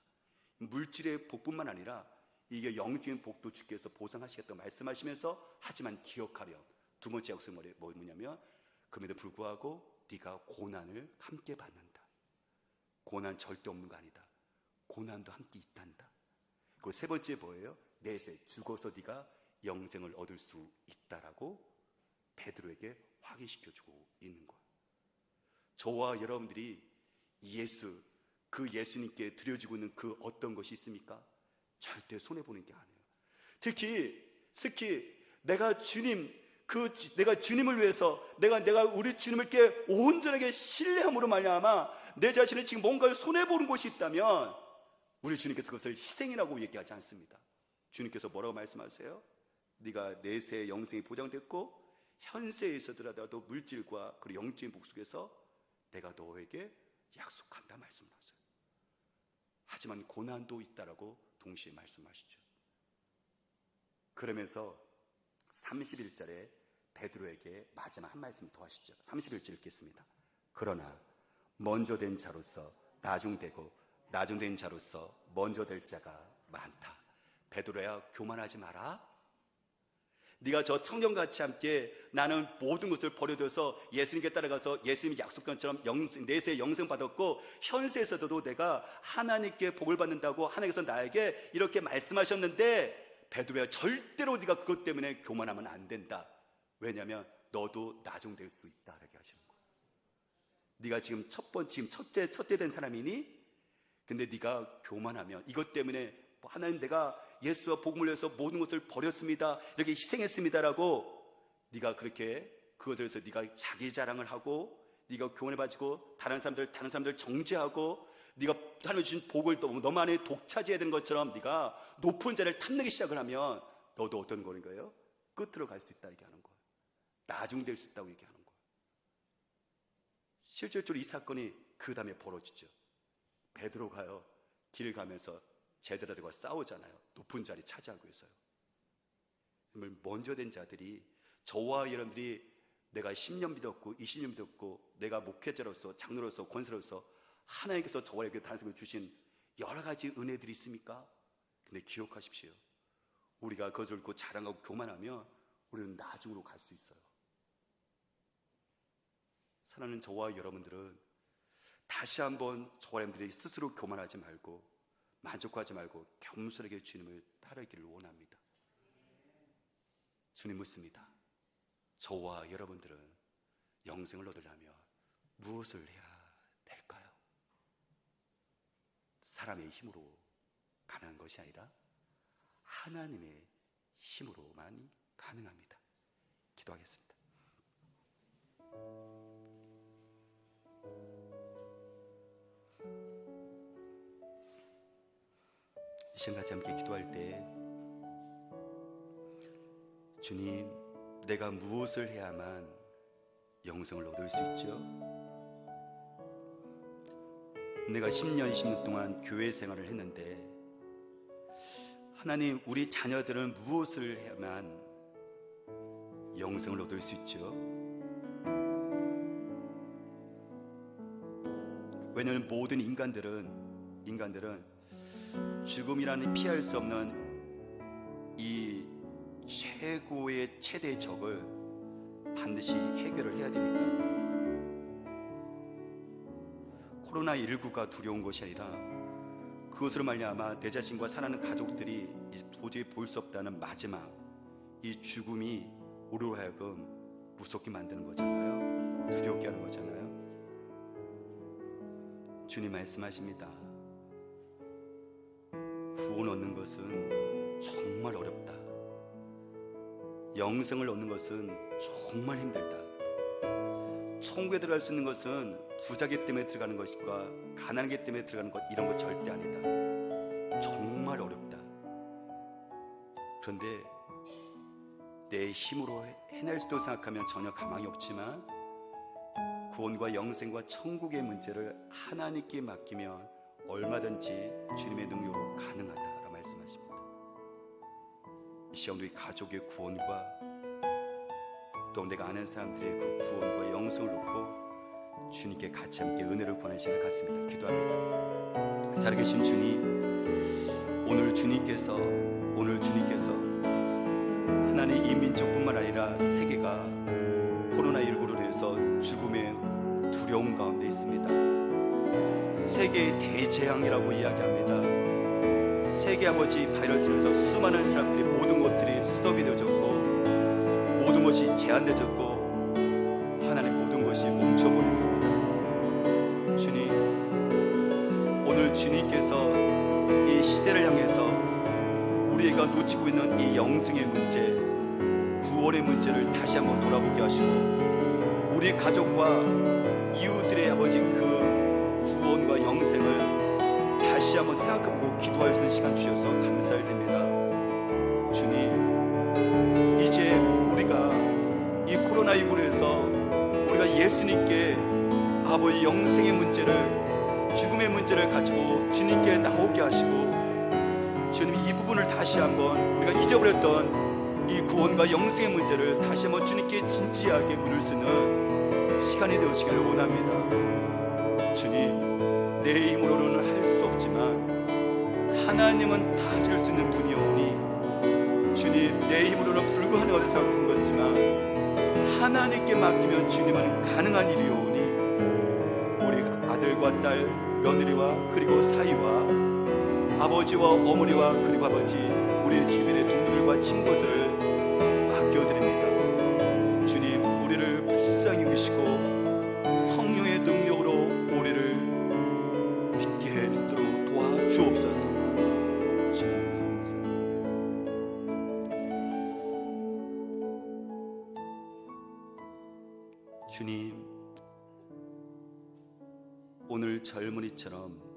물질의 복뿐만 아니라 이게 영적인 복도 주께서 보상하시겠다고 말씀하시면서, 하지만 기억하렴. 두 번째 약속이 뭐냐면, 그럼에도 불구하고 네가 고난을 함께 받는다. 고난 절대 없는 거 아니다. 고난도 함께 있단다. 그리고 세 번째 뭐예요? 내세 죽어서 네가 영생을 얻을 수 있다라고 베드로에게 확인시켜주고 있는 거예요. 저와 여러분들이 그 예수님께 드려지고 있는 그 어떤 것이 있습니까? 절대 손해보는 게 아니에요. 특히 내가 주님을 위해서 내가 우리 주님께 온전하게 신뢰함으로 말미암아 내 자신이 지금 뭔가 손해보는 것이 있다면 우리 주님께서 그것을 희생이라고 얘기하지 않습니다. 주님께서 뭐라고 말씀하세요? 네가 내세의 영생이 보장됐고 현세에 있어더라도 물질과 그리고 영적인 복 속에서 내가 너에게 약속한다 말씀을 하세요. 하지만 고난도 있다라고 동시에 말씀하시죠. 그러면서 31절에 베드로에게 마지막 한 말씀 더 하시죠. 31절 읽겠습니다. 그러나 먼저 된 자로서 나중되고 나중된 자로서 먼저 될 자가 많다. 베드로야, 교만하지 마라. 네가 저 청년같이 함께 나는 모든 것을 버려둬서 예수님께 따라가서 예수님이 약속한 것처럼 내세에 영생 받았고 현세에서도 내가 하나님께 복을 받는다고 하나님께서 나에게 이렇게 말씀하셨는데, 베드로야, 절대로 네가 그것 때문에 교만하면 안 된다. 왜냐하면 너도 나중될 수 있다 이렇게 하시는 거예요. 네가 지금 첫째 된 사람이니? 근데 네가 교만하면, 이것 때문에 하나님 내가 예수와 복음을 위해서 모든 것을 버렸습니다, 이렇게 희생했습니다라고 네가 그렇게 그것을 해서 네가 자기 자랑을 하고 네가 교만해 가지고 다른 사람들 정죄하고 네가 하나님 주신 복을 또 너만의 독차지해야 되는 것처럼 네가 높은 자리를 탐내기 시작을 하면 너도 어떤 거는 거예요? 끝으로 갈 수 있다 얘기하는 거예요. 나중될 수 있다고 얘기하는 거예요. 실질적으로 이 사건이 그 다음에 벌어지죠. 베드로가요, 길 가면서 제자들과 싸우잖아요. 높은 자리 차지하기 위해서요. 먼저 된 자들이, 저와 여러분들이 내가 10년 믿었고 20년 믿었고 내가 목회자로서 장로로서 권사로서 하나님께서 저와 여러분에게 단속을 주신 여러 가지 은혜들이 있습니까? 근데 기억하십시오. 우리가 그것을 듣고 자랑하고 교만하면 우리는 나중으로 갈 수 있어요. 사랑하는 저와 여러분들은 다시 한번 저와 여러분들이 스스로 교만하지 말고 만족하지 말고 겸손하게 주님을 따르기를 원합니다. 주님 묻습니다. 저와 여러분들은 영생을 얻으려면 무엇을 해야 될까요? 사람의 힘으로 가능한 것이 아니라 하나님의 힘으로만이 가능합니다. 기도하겠습니다. 이 시간 같이 함께 기도할 때, 주님, 내가 무엇을 해야만 영생을 얻을 수 있죠? 내가 10년, 20년 동안 교회 생활을 했는데 하나님, 우리 자녀들은 무엇을 해야만 영생을 얻을 수 있죠? 왜냐하면 모든 인간들은 죽음이라는 피할 수 없는 이 최고의 최대의 적을 반드시 해결을 해야 됩니다. 코로나19가 두려운 것이 아니라 그것으로 말미암아 내 자신과 사랑하는 가족들이 도저히 볼 수 없다는 마지막 이 죽음이 우리로 하여금 무섭게 만드는 거잖아요. 두렵게 하는 거잖아요. 주님 말씀하십니다. 구원 얻는 것은 정말 어렵다. 영생을 얻는 것은 정말 힘들다. 천국에 들어갈 수 있는 것은 부자기 때문에 들어가는 것과 가난하기 때문에 들어가는 것, 이런 것 절대 아니다. 정말 어렵다. 그런데 내 힘으로 해낼 수도 생각하면 전혀 가망이 없지만 구원과 영생과 천국의 문제를 하나님께 맡기면 얼마든지 주님의 능력으로 가능하다라고 말씀하십니다. 이 시간도 이 가족의 구원과 또 내가 아는 사람들의 그 구원과 영생을 놓고 주님께 같이 함께 은혜를 구하는 시간을 갖습니다. 기도합니다. 살아계신 주님, 오늘 주님께서 하나님 이 민족뿐만 아니라 세계가 코로나19로 인해서 죽음의 두려움 가운데 있습니다. 세계의 대재앙이라고 이야기합니다. 세계 아버지 바이러스로 인해서 수많은 사람들이 모든 것들이 스톱이 되어졌고 모든 것이 제한되어졌고 하나님 모든 것이 멈춰버렸습니다. 주님, 오늘 주님께서 이 시대를 향해서 우리가 놓치고 있는 이 영생의 문제, 구원의 문제를 다시 한번 돌아보게 하시고 우리 가족과 이웃들의 아버지 그 구원과 영생을 다시 한번 생각해보고 기도할 수 있는 시간 주셔서 감사를 드립니다. 주님, 이제 우리가 이 코로나19에서 우리가 예수님께 아버지 영생의 문제를, 죽음의 문제를 가지고 주님께 나오게 하시고 주님, 이 부분을 다시 한번 우리가 잊어버렸던 이 구원과 영생의 문제를 다시 한번 주님께 진지하게 물을 수 있는 시간이 되어지기를 원합니다. 주님, 내 힘으로는 할 수 없지만 하나님은 다 하실 수 있는 분이오니 주님, 내 힘으로는 불가능한 것을 생각한 것지만 하나님께 맡기면 주님은 가능한 일이오니 우리 아들과 딸, 며느리와 그리고 사위와 아버지와 어머니와 그리고 아버지, 우리 주변의 동료들과 친구들을 맡겨드립니다. 주님, 우리를 불쌍히 여기시고 성령의 능력으로 우리를 믿게 할 수 있도록 도와주옵소서. 주님 감사합니다. 주님, 오늘 젊은이처럼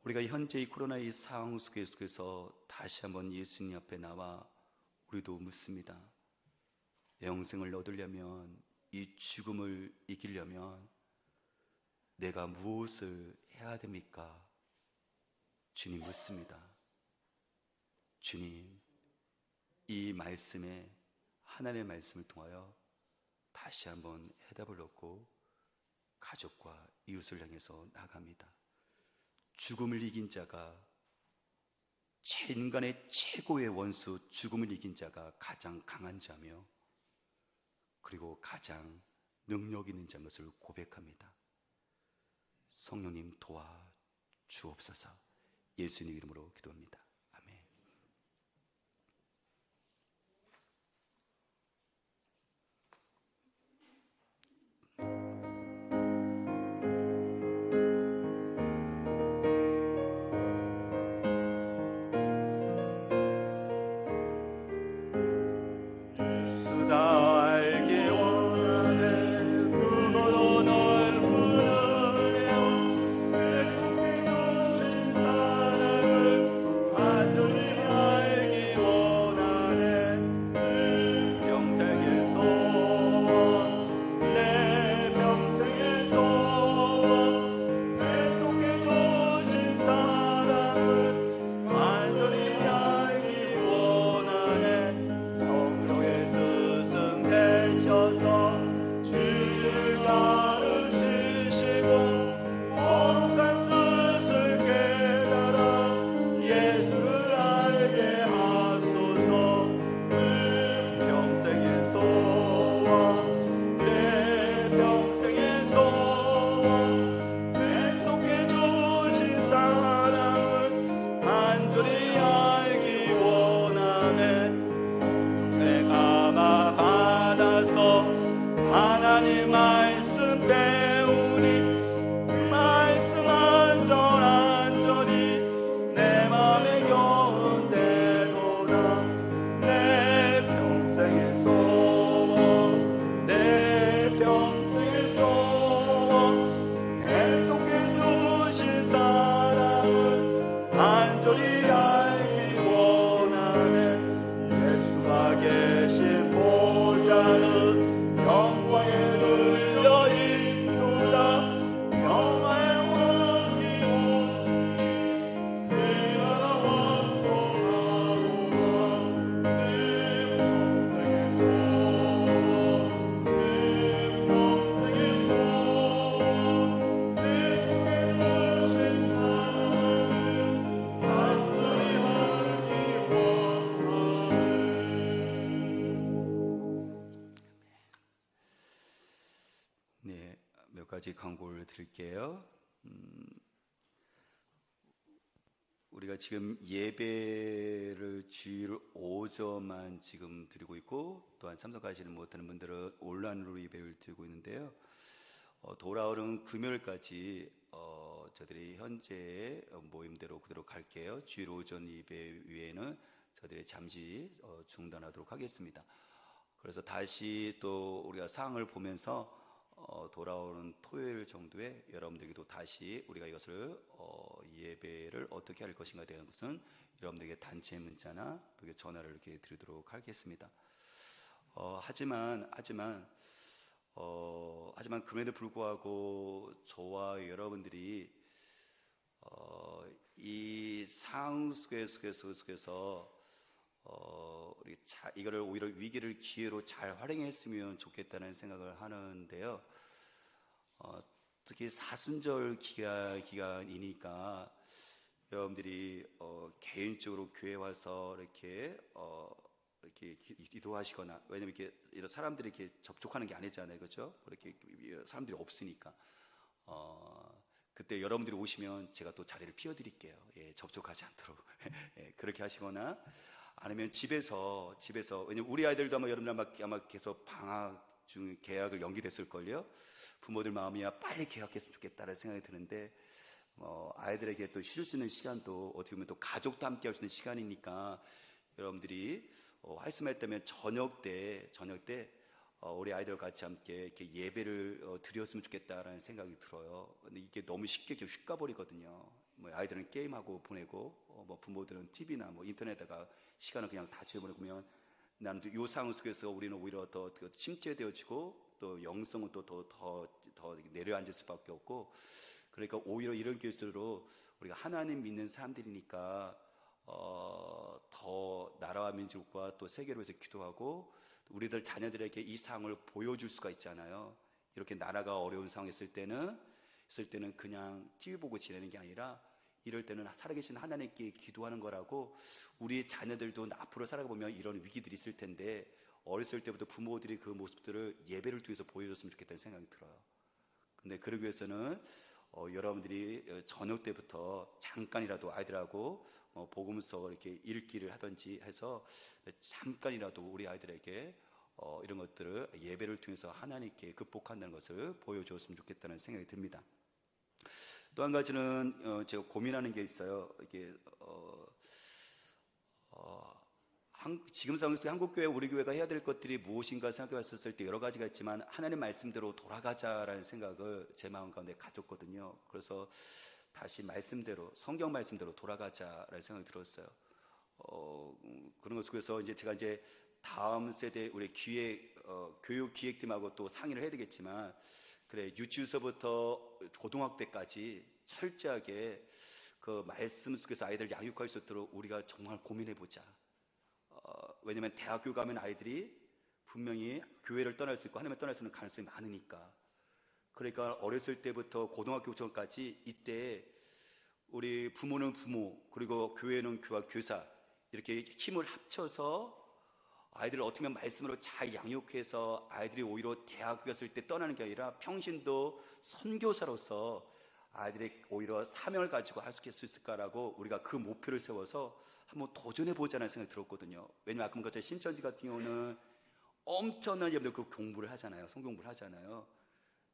우리가 현재 이 코로나의 상황 속에서 다시 한번 예수님 앞에 나와 우리도 묻습니다. 영생을 얻으려면, 이 죽음을 이기려면 내가 무엇을 해야 됩니까? 주님 묻습니다. 주님, 이 말씀에, 하나님의 말씀을 통하여 다시 한번 해답을 얻고 가족과 이웃을 향해서 나갑니다. 죽음을 이긴 자가, 인간의 최고의 원수 죽음을 이긴 자가 가장 강한 자며 그리고 가장 능력 있는 자인 것을 고백합니다. 성령님 도와주옵소서. 예수님 이름으로 기도합니다. 아멘. 몇 가지 광고를 드릴게요. 우리가 지금 예배를 주일 오전만 지금 드리고 있고, 또한 참석하시는 못하는 분들은 온라인으로 예배를 드리고 있는데요. 돌아오는 금요일까지 저희들이 현재 모임대로 그대로 갈게요. 주일 오전 예배 외에는 저희들이 잠시 중단하도록 하겠습니다. 그래서 다시 또 우리가 상황을 보면서 돌아오는 토요일 정도에 여러분들에게도 다시 우리가 이것을 예배를 어떻게 할 것인가에 대한 것은 여러분들에게 단체 문자나 전화를 이렇게 드리도록 하겠습니다. 하지만 그럼에도 불구하고 저와 여러분들이 이 상황 속에서 이거를 오히려 위기를 기회로 잘 활용했으면 좋겠다는 생각을 하는데요. 특히 사순절 기간이니까 여러분들이 개인적으로 교회 와서 이렇게 기도하시거나, 왜냐면 이런 사람들이 이렇게 접촉하는 게 아니잖아요, 그렇죠? 이렇게 사람들이 없으니까 그때 여러분들이 오시면 제가 또 자리를 비워드릴게요. 예, 접촉하지 않도록. 예, 그렇게 하시거나, 아니면 집에서 왜냐면 우리 아이들도 아마 계속 방학 중 개학을 연기됐을걸요. 부모들 마음이야 빨리 개학했으면 좋겠다는 생각이 드는데, 아이들에게 또 쉴 수 있는 시간도 어떻게 보면 또 가족도 함께 할 수 있는 시간이니까 여러분들이 할 수만 있다면 저녁 때 우리 아이들과 같이 함께 이렇게 예배를 드렸으면 좋겠다라는 생각이 들어요. 근데 이게 너무 쉽게 휘까버리거든요. 뭐 아이들은 게임하고 보내고, 뭐 부모들은 TV나 뭐 인터넷에다가 시간을 그냥 다 지어보내면, 나는 이 상황 속에서 우리는 오히려 더 침체되어지고 또 영성은 또 더 내려앉을 수밖에 없고, 그러니까 오히려 이런 케이스로 우리가 하나님 믿는 사람들이니까 더 나라와 민족과 또 세계를 위해서 기도하고, 우리들 자녀들에게 이 상황을 보여줄 수가 있잖아요. 이렇게 나라가 어려운 상황에 있을 때는 그냥 TV 보고 지내는 게 아니라, 이럴 때는 살아계신 하나님께 기도하는 거라고. 우리 자녀들도 앞으로 살아가보면 이런 위기들이 있을 텐데, 어렸을 때부터 부모들이 그 모습들을 예배를 통해서 보여줬으면 좋겠다는 생각이 들어요. 근데 그러기 위해서는 여러분들이 저녁 때부터 잠깐이라도 아이들하고 복음서 이렇게 읽기를 하든지 해서 잠깐이라도 우리 아이들에게 이런 것들을 예배를 통해서 하나님께 극복한다는 것을 보여줬으면 좋겠다는 생각이 듭니다. 또 한 가지는 제가 고민하는 게 있어요. 이게 지금 상황에서 한국교회, 우리 교회가 해야 될 것들이 무엇인가 생각해 봤을 때 여러 가지가 있지만, 하나님 말씀대로 돌아가자라는 생각을 제 마음 가운데 가졌거든요. 그래서 다시 말씀대로, 성경 말씀대로 돌아가자라는 생각이 들었어요. 그런 것 속에서 제가 다음 세대 우리 교육 기획팀하고 또 상의를 해야 되겠지만, 그래, 유치원서부터 고등학교 때까지 철저하게 그 말씀 속에서 아이들 양육할 수 있도록 우리가 정말 고민해 보자. 왜냐면 대학교 가면 아이들이 분명히 교회를 떠날 수 있고 하나님을 떠날 수 있는 가능성이 많으니까. 그러니까 어렸을 때부터 고등학교 전까지 이때 우리 부모는 부모, 그리고 교회는 교와 교사, 이렇게 힘을 합쳐서 아이들을 어떻게 보면 말씀으로 잘 양육해서 아이들이 오히려 대학 갔을 때 떠나는 게 아니라 평신도 선교사로서 아이들이 오히려 사명을 가지고 할 수 있을까라고 우리가 그 목표를 세워서 한번 도전해보자는 생각이 들었거든요. 왜냐면 아까 말했던 신천지 같은 경우는 엄청난 여러분들 그 공부를 하잖아요. 성경공부를 하잖아요.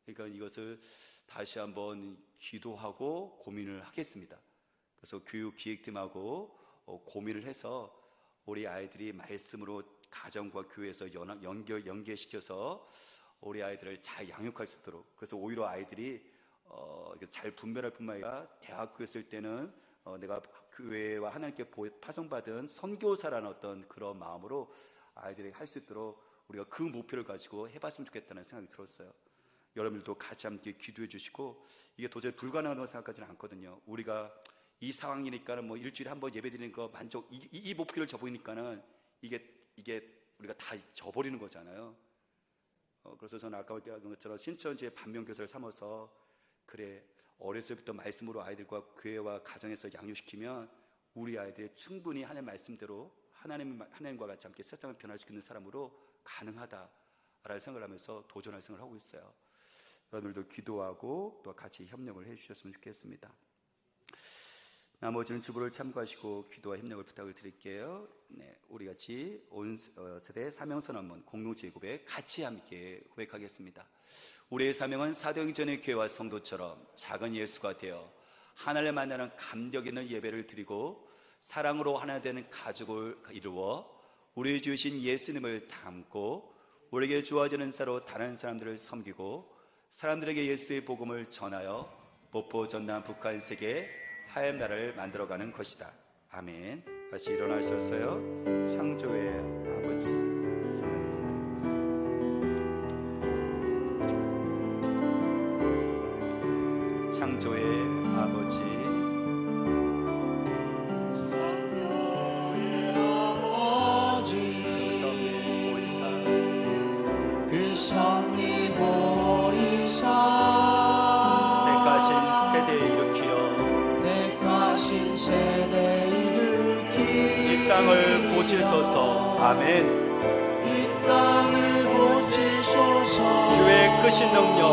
그러니까 이것을 다시 한번 기도하고 고민을 하겠습니다. 그래서 교육기획팀하고 고민을 해서 우리 아이들이 말씀으로 가정과 교회에서 연계시켜서 우리 아이들을 잘 양육할 수 있도록, 그래서 오히려 아이들이 잘 분별할 뿐만 아니라 대학교 있을 때는 내가 교회와 하나님께 파송받은 선교사라는 어떤 그런 마음으로 아이들이 할 수 있도록 우리가 그 목표를 가지고 해봤으면 좋겠다는 생각이 들었어요. 여러분들도 같이 함께 기도해 주시고, 이게 도저히 불가능하다고 생각하지는 않거든요. 우리가 이 상황이니까는 뭐 일주일에 한 번 예배드리는 거 만족, 이 목표를 접으니까는 이게 우리가 다 져버리는 거잖아요. 그래서 저는 아까 말한 것처럼 신천지의 반면교사를 삼아서, 그래, 어렸을 때부터 말씀으로 아이들과 교회와 가정에서 양육시키면 우리 아이들이 충분히 하나님 말씀대로 하나님과 같이 함께 세상을 변화시키는 사람으로 가능하다라는 생각을 하면서 도전할 생각을 하고 있어요. 여러분들도 기도하고 또 같이 협력을 해주셨으면 좋겠습니다. 나머지는 주보를 참고하시고 기도와 협력을 부탁을 드릴게요. 네, 우리 같이 온 세대 사명선언문 공동체 고백 같이 함께 고백하겠습니다. 우리의 사명은 사도행전의 교회와 성도처럼 작은 예수가 되어 하나님을 만나는 감격 있는 예배를 드리고 사랑으로 하나 되는 가족을 이루어 우리 주신 예수님을 담고 우리에게 주어지는 사로 다른 사람들을 섬기고 사람들에게 예수의 복음을 전하여 목포 전남 북한 세계에 하얀 나라를 만들어가는 것이다. 아멘. 다시 일어나셨어요. 창조의 아버지 찬양합니다. 창조의 아버지, 창조의 아버지, 그 섭리 보이사 주옵소서. 아멘. 이 땅을 고치소서. 주의 크신 능력,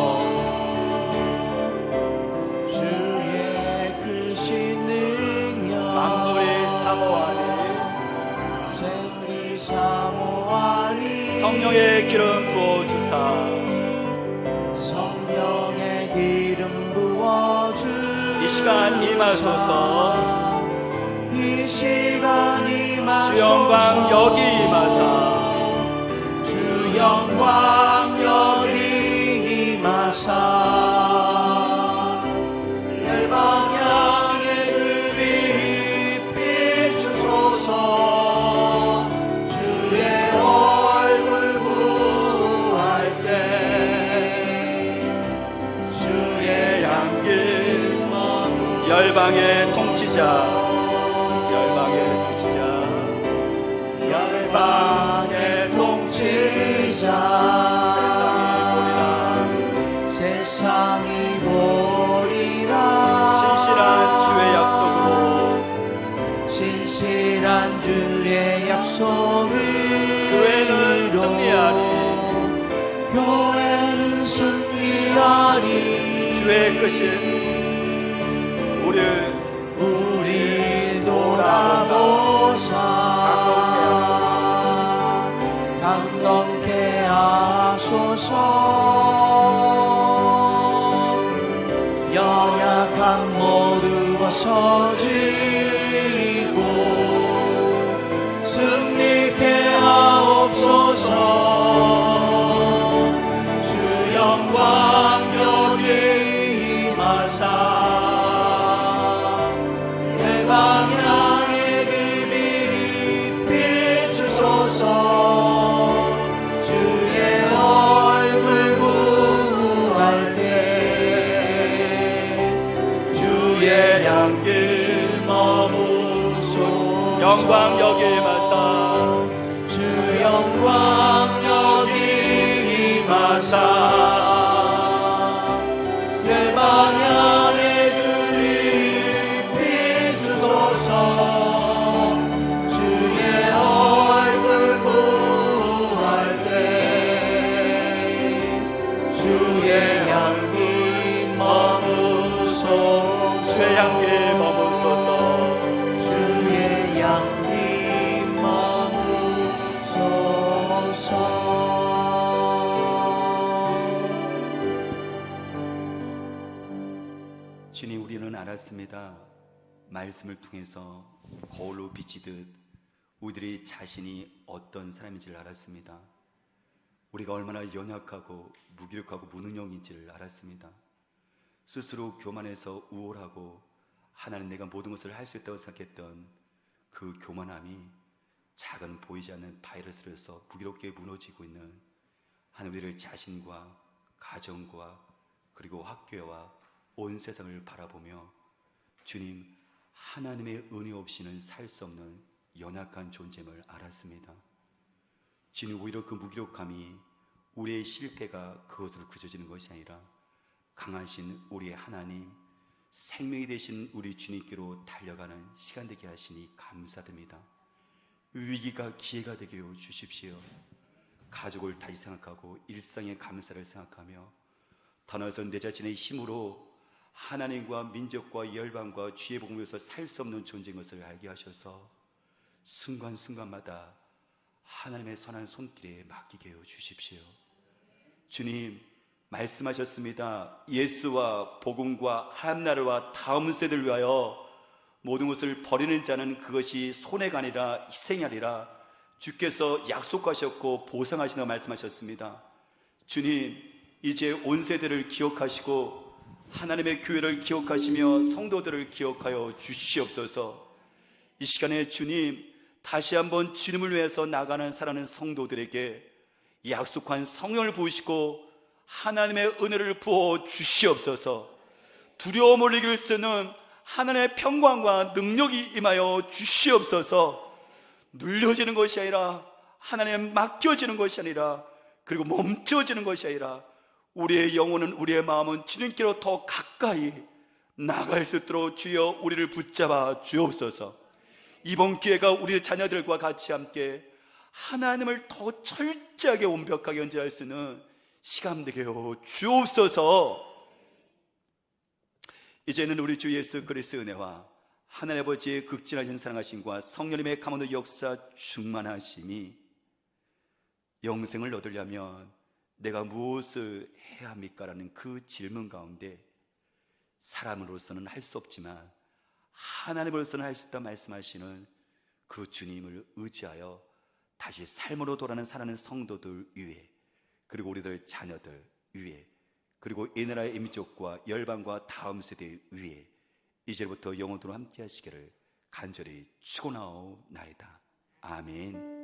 주의 크신 능력 만물이 사모하니 생리 사모하니 성령의 기름 부어주사 성령의 기름 부어주 이 시간 임하소서. 이 시간 임하소서. 주 영광 여기 임하사 주 영광 여기 임하사 열방향의 그 빛 비추소서. 주의 얼굴 구할 때 주의 양길 머무 열방의 통치자, 열방의 통치자 세상이 보리라. 신실한 주의 약속으로 신실한 주의 약속을 교회는 승리하리. 교회는 승리하리. 주의 크신 우리를 돌아보사 감동케 하소서. 연약한 모두 벗어지고 승리케 하옵소서. 주 영광 여기 임하사 열방향의 그 빛 비추소서. 주의 얼굴 구할 때 주의 양길 머무소서. 영광 여기 임하사 주 영광 여기 임하사 열방향의 그 빛 비추소서. 주의 얼굴 구할 때 주의 양길 머무소서. 주의 향기 머물소서. 주의 양기 머무소서. 주님, 우리는 알았습니다. 말씀을 통해서 거울로 비치듯 우리들이 자신이 어떤 사람인지를 알았습니다. 우리가 얼마나 연약하고 무기력하고 무능력인지를 알았습니다. 스스로 교만해서 우월하고 하나는 내가 모든 것을 할 수 있다고 생각했던 그 교만함이 작은 보이지 않는 바이러스로서 무기롭게 무너지고 있는 하나님, 우리를 자신과 가정과 그리고 학교와 온 세상을 바라보며 주님, 하나님의 은혜 없이는 살 수 없는 연약한 존재임을 알았습니다. 주님, 오히려 그 무기력함이 우리의 실패가 그것으로 그쳐지는 것이 아니라 강하신 우리의 하나님, 생명이 되신 우리 주님께로 달려가는 시간 되게 하시니 감사드립니다. 위기가 기회가 되게 해 주십시오. 가족을 다시 생각하고 일상의 감사를 생각하며 더나아서 내 자신의 힘으로 하나님과 민족과 열방과 주의 복음에서 살 수 없는 존재인 것을 알게 하셔서 순간순간마다 하나님의 선한 손길에 맡기게 해 주십시오. 주님, 말씀하셨습니다. 예수와 복음과 하나님나라와 다음 세대를 위하여 모든 것을 버리는 자는 그것이 손해가 아니라 희생이 아니라 주께서 약속하셨고 보상하신다고 말씀하셨습니다. 주님, 이제 온 세대를 기억하시고 하나님의 교회를 기억하시며 성도들을 기억하여 주시옵소서. 이 시간에 주님, 다시 한번 주님을 위해서 나가는 살아가는 성도들에게 약속한 성령을 부으시고 하나님의 은혜를 부어 주시옵소서. 두려움을 이길 수 있는 하나님의 평강과 능력이 임하여 주시옵소서. 눌려지는 것이 아니라 하나님에 맡겨지는 것이 아니라 그리고 멈춰지는 것이 아니라 우리의 영혼은, 우리의 마음은 주님께로 더 가까이 나갈 수 있도록 주여 우리를 붙잡아 주옵소서. 이번 기회가 우리 자녀들과 같이 함께 하나님을 더 철저하게 완벽하게 연주할 수 있는 시간 되게 주옵소서. 이제는 우리 주 예수 그리스도의 은혜와 하나님 아버지의 극진하신 사랑하심과 성령님의 감화의 역사 충만하심이 영생을 얻으려면 내가 무엇을 해야 합니까? 라는 그 질문 가운데 사람으로서는 할 수 없지만 하나님으로서는 할 수 있다 말씀하시는 그 주님을 의지하여 다시 삶으로 돌아가는 살아가는 성도들 위해, 그리고 우리들 자녀들 위해, 그리고 이 나라의 민족과 열방과 다음 세대 위해 이제부터 영원토록 함께 하시기를 간절히 축원하옵나이다. 아멘.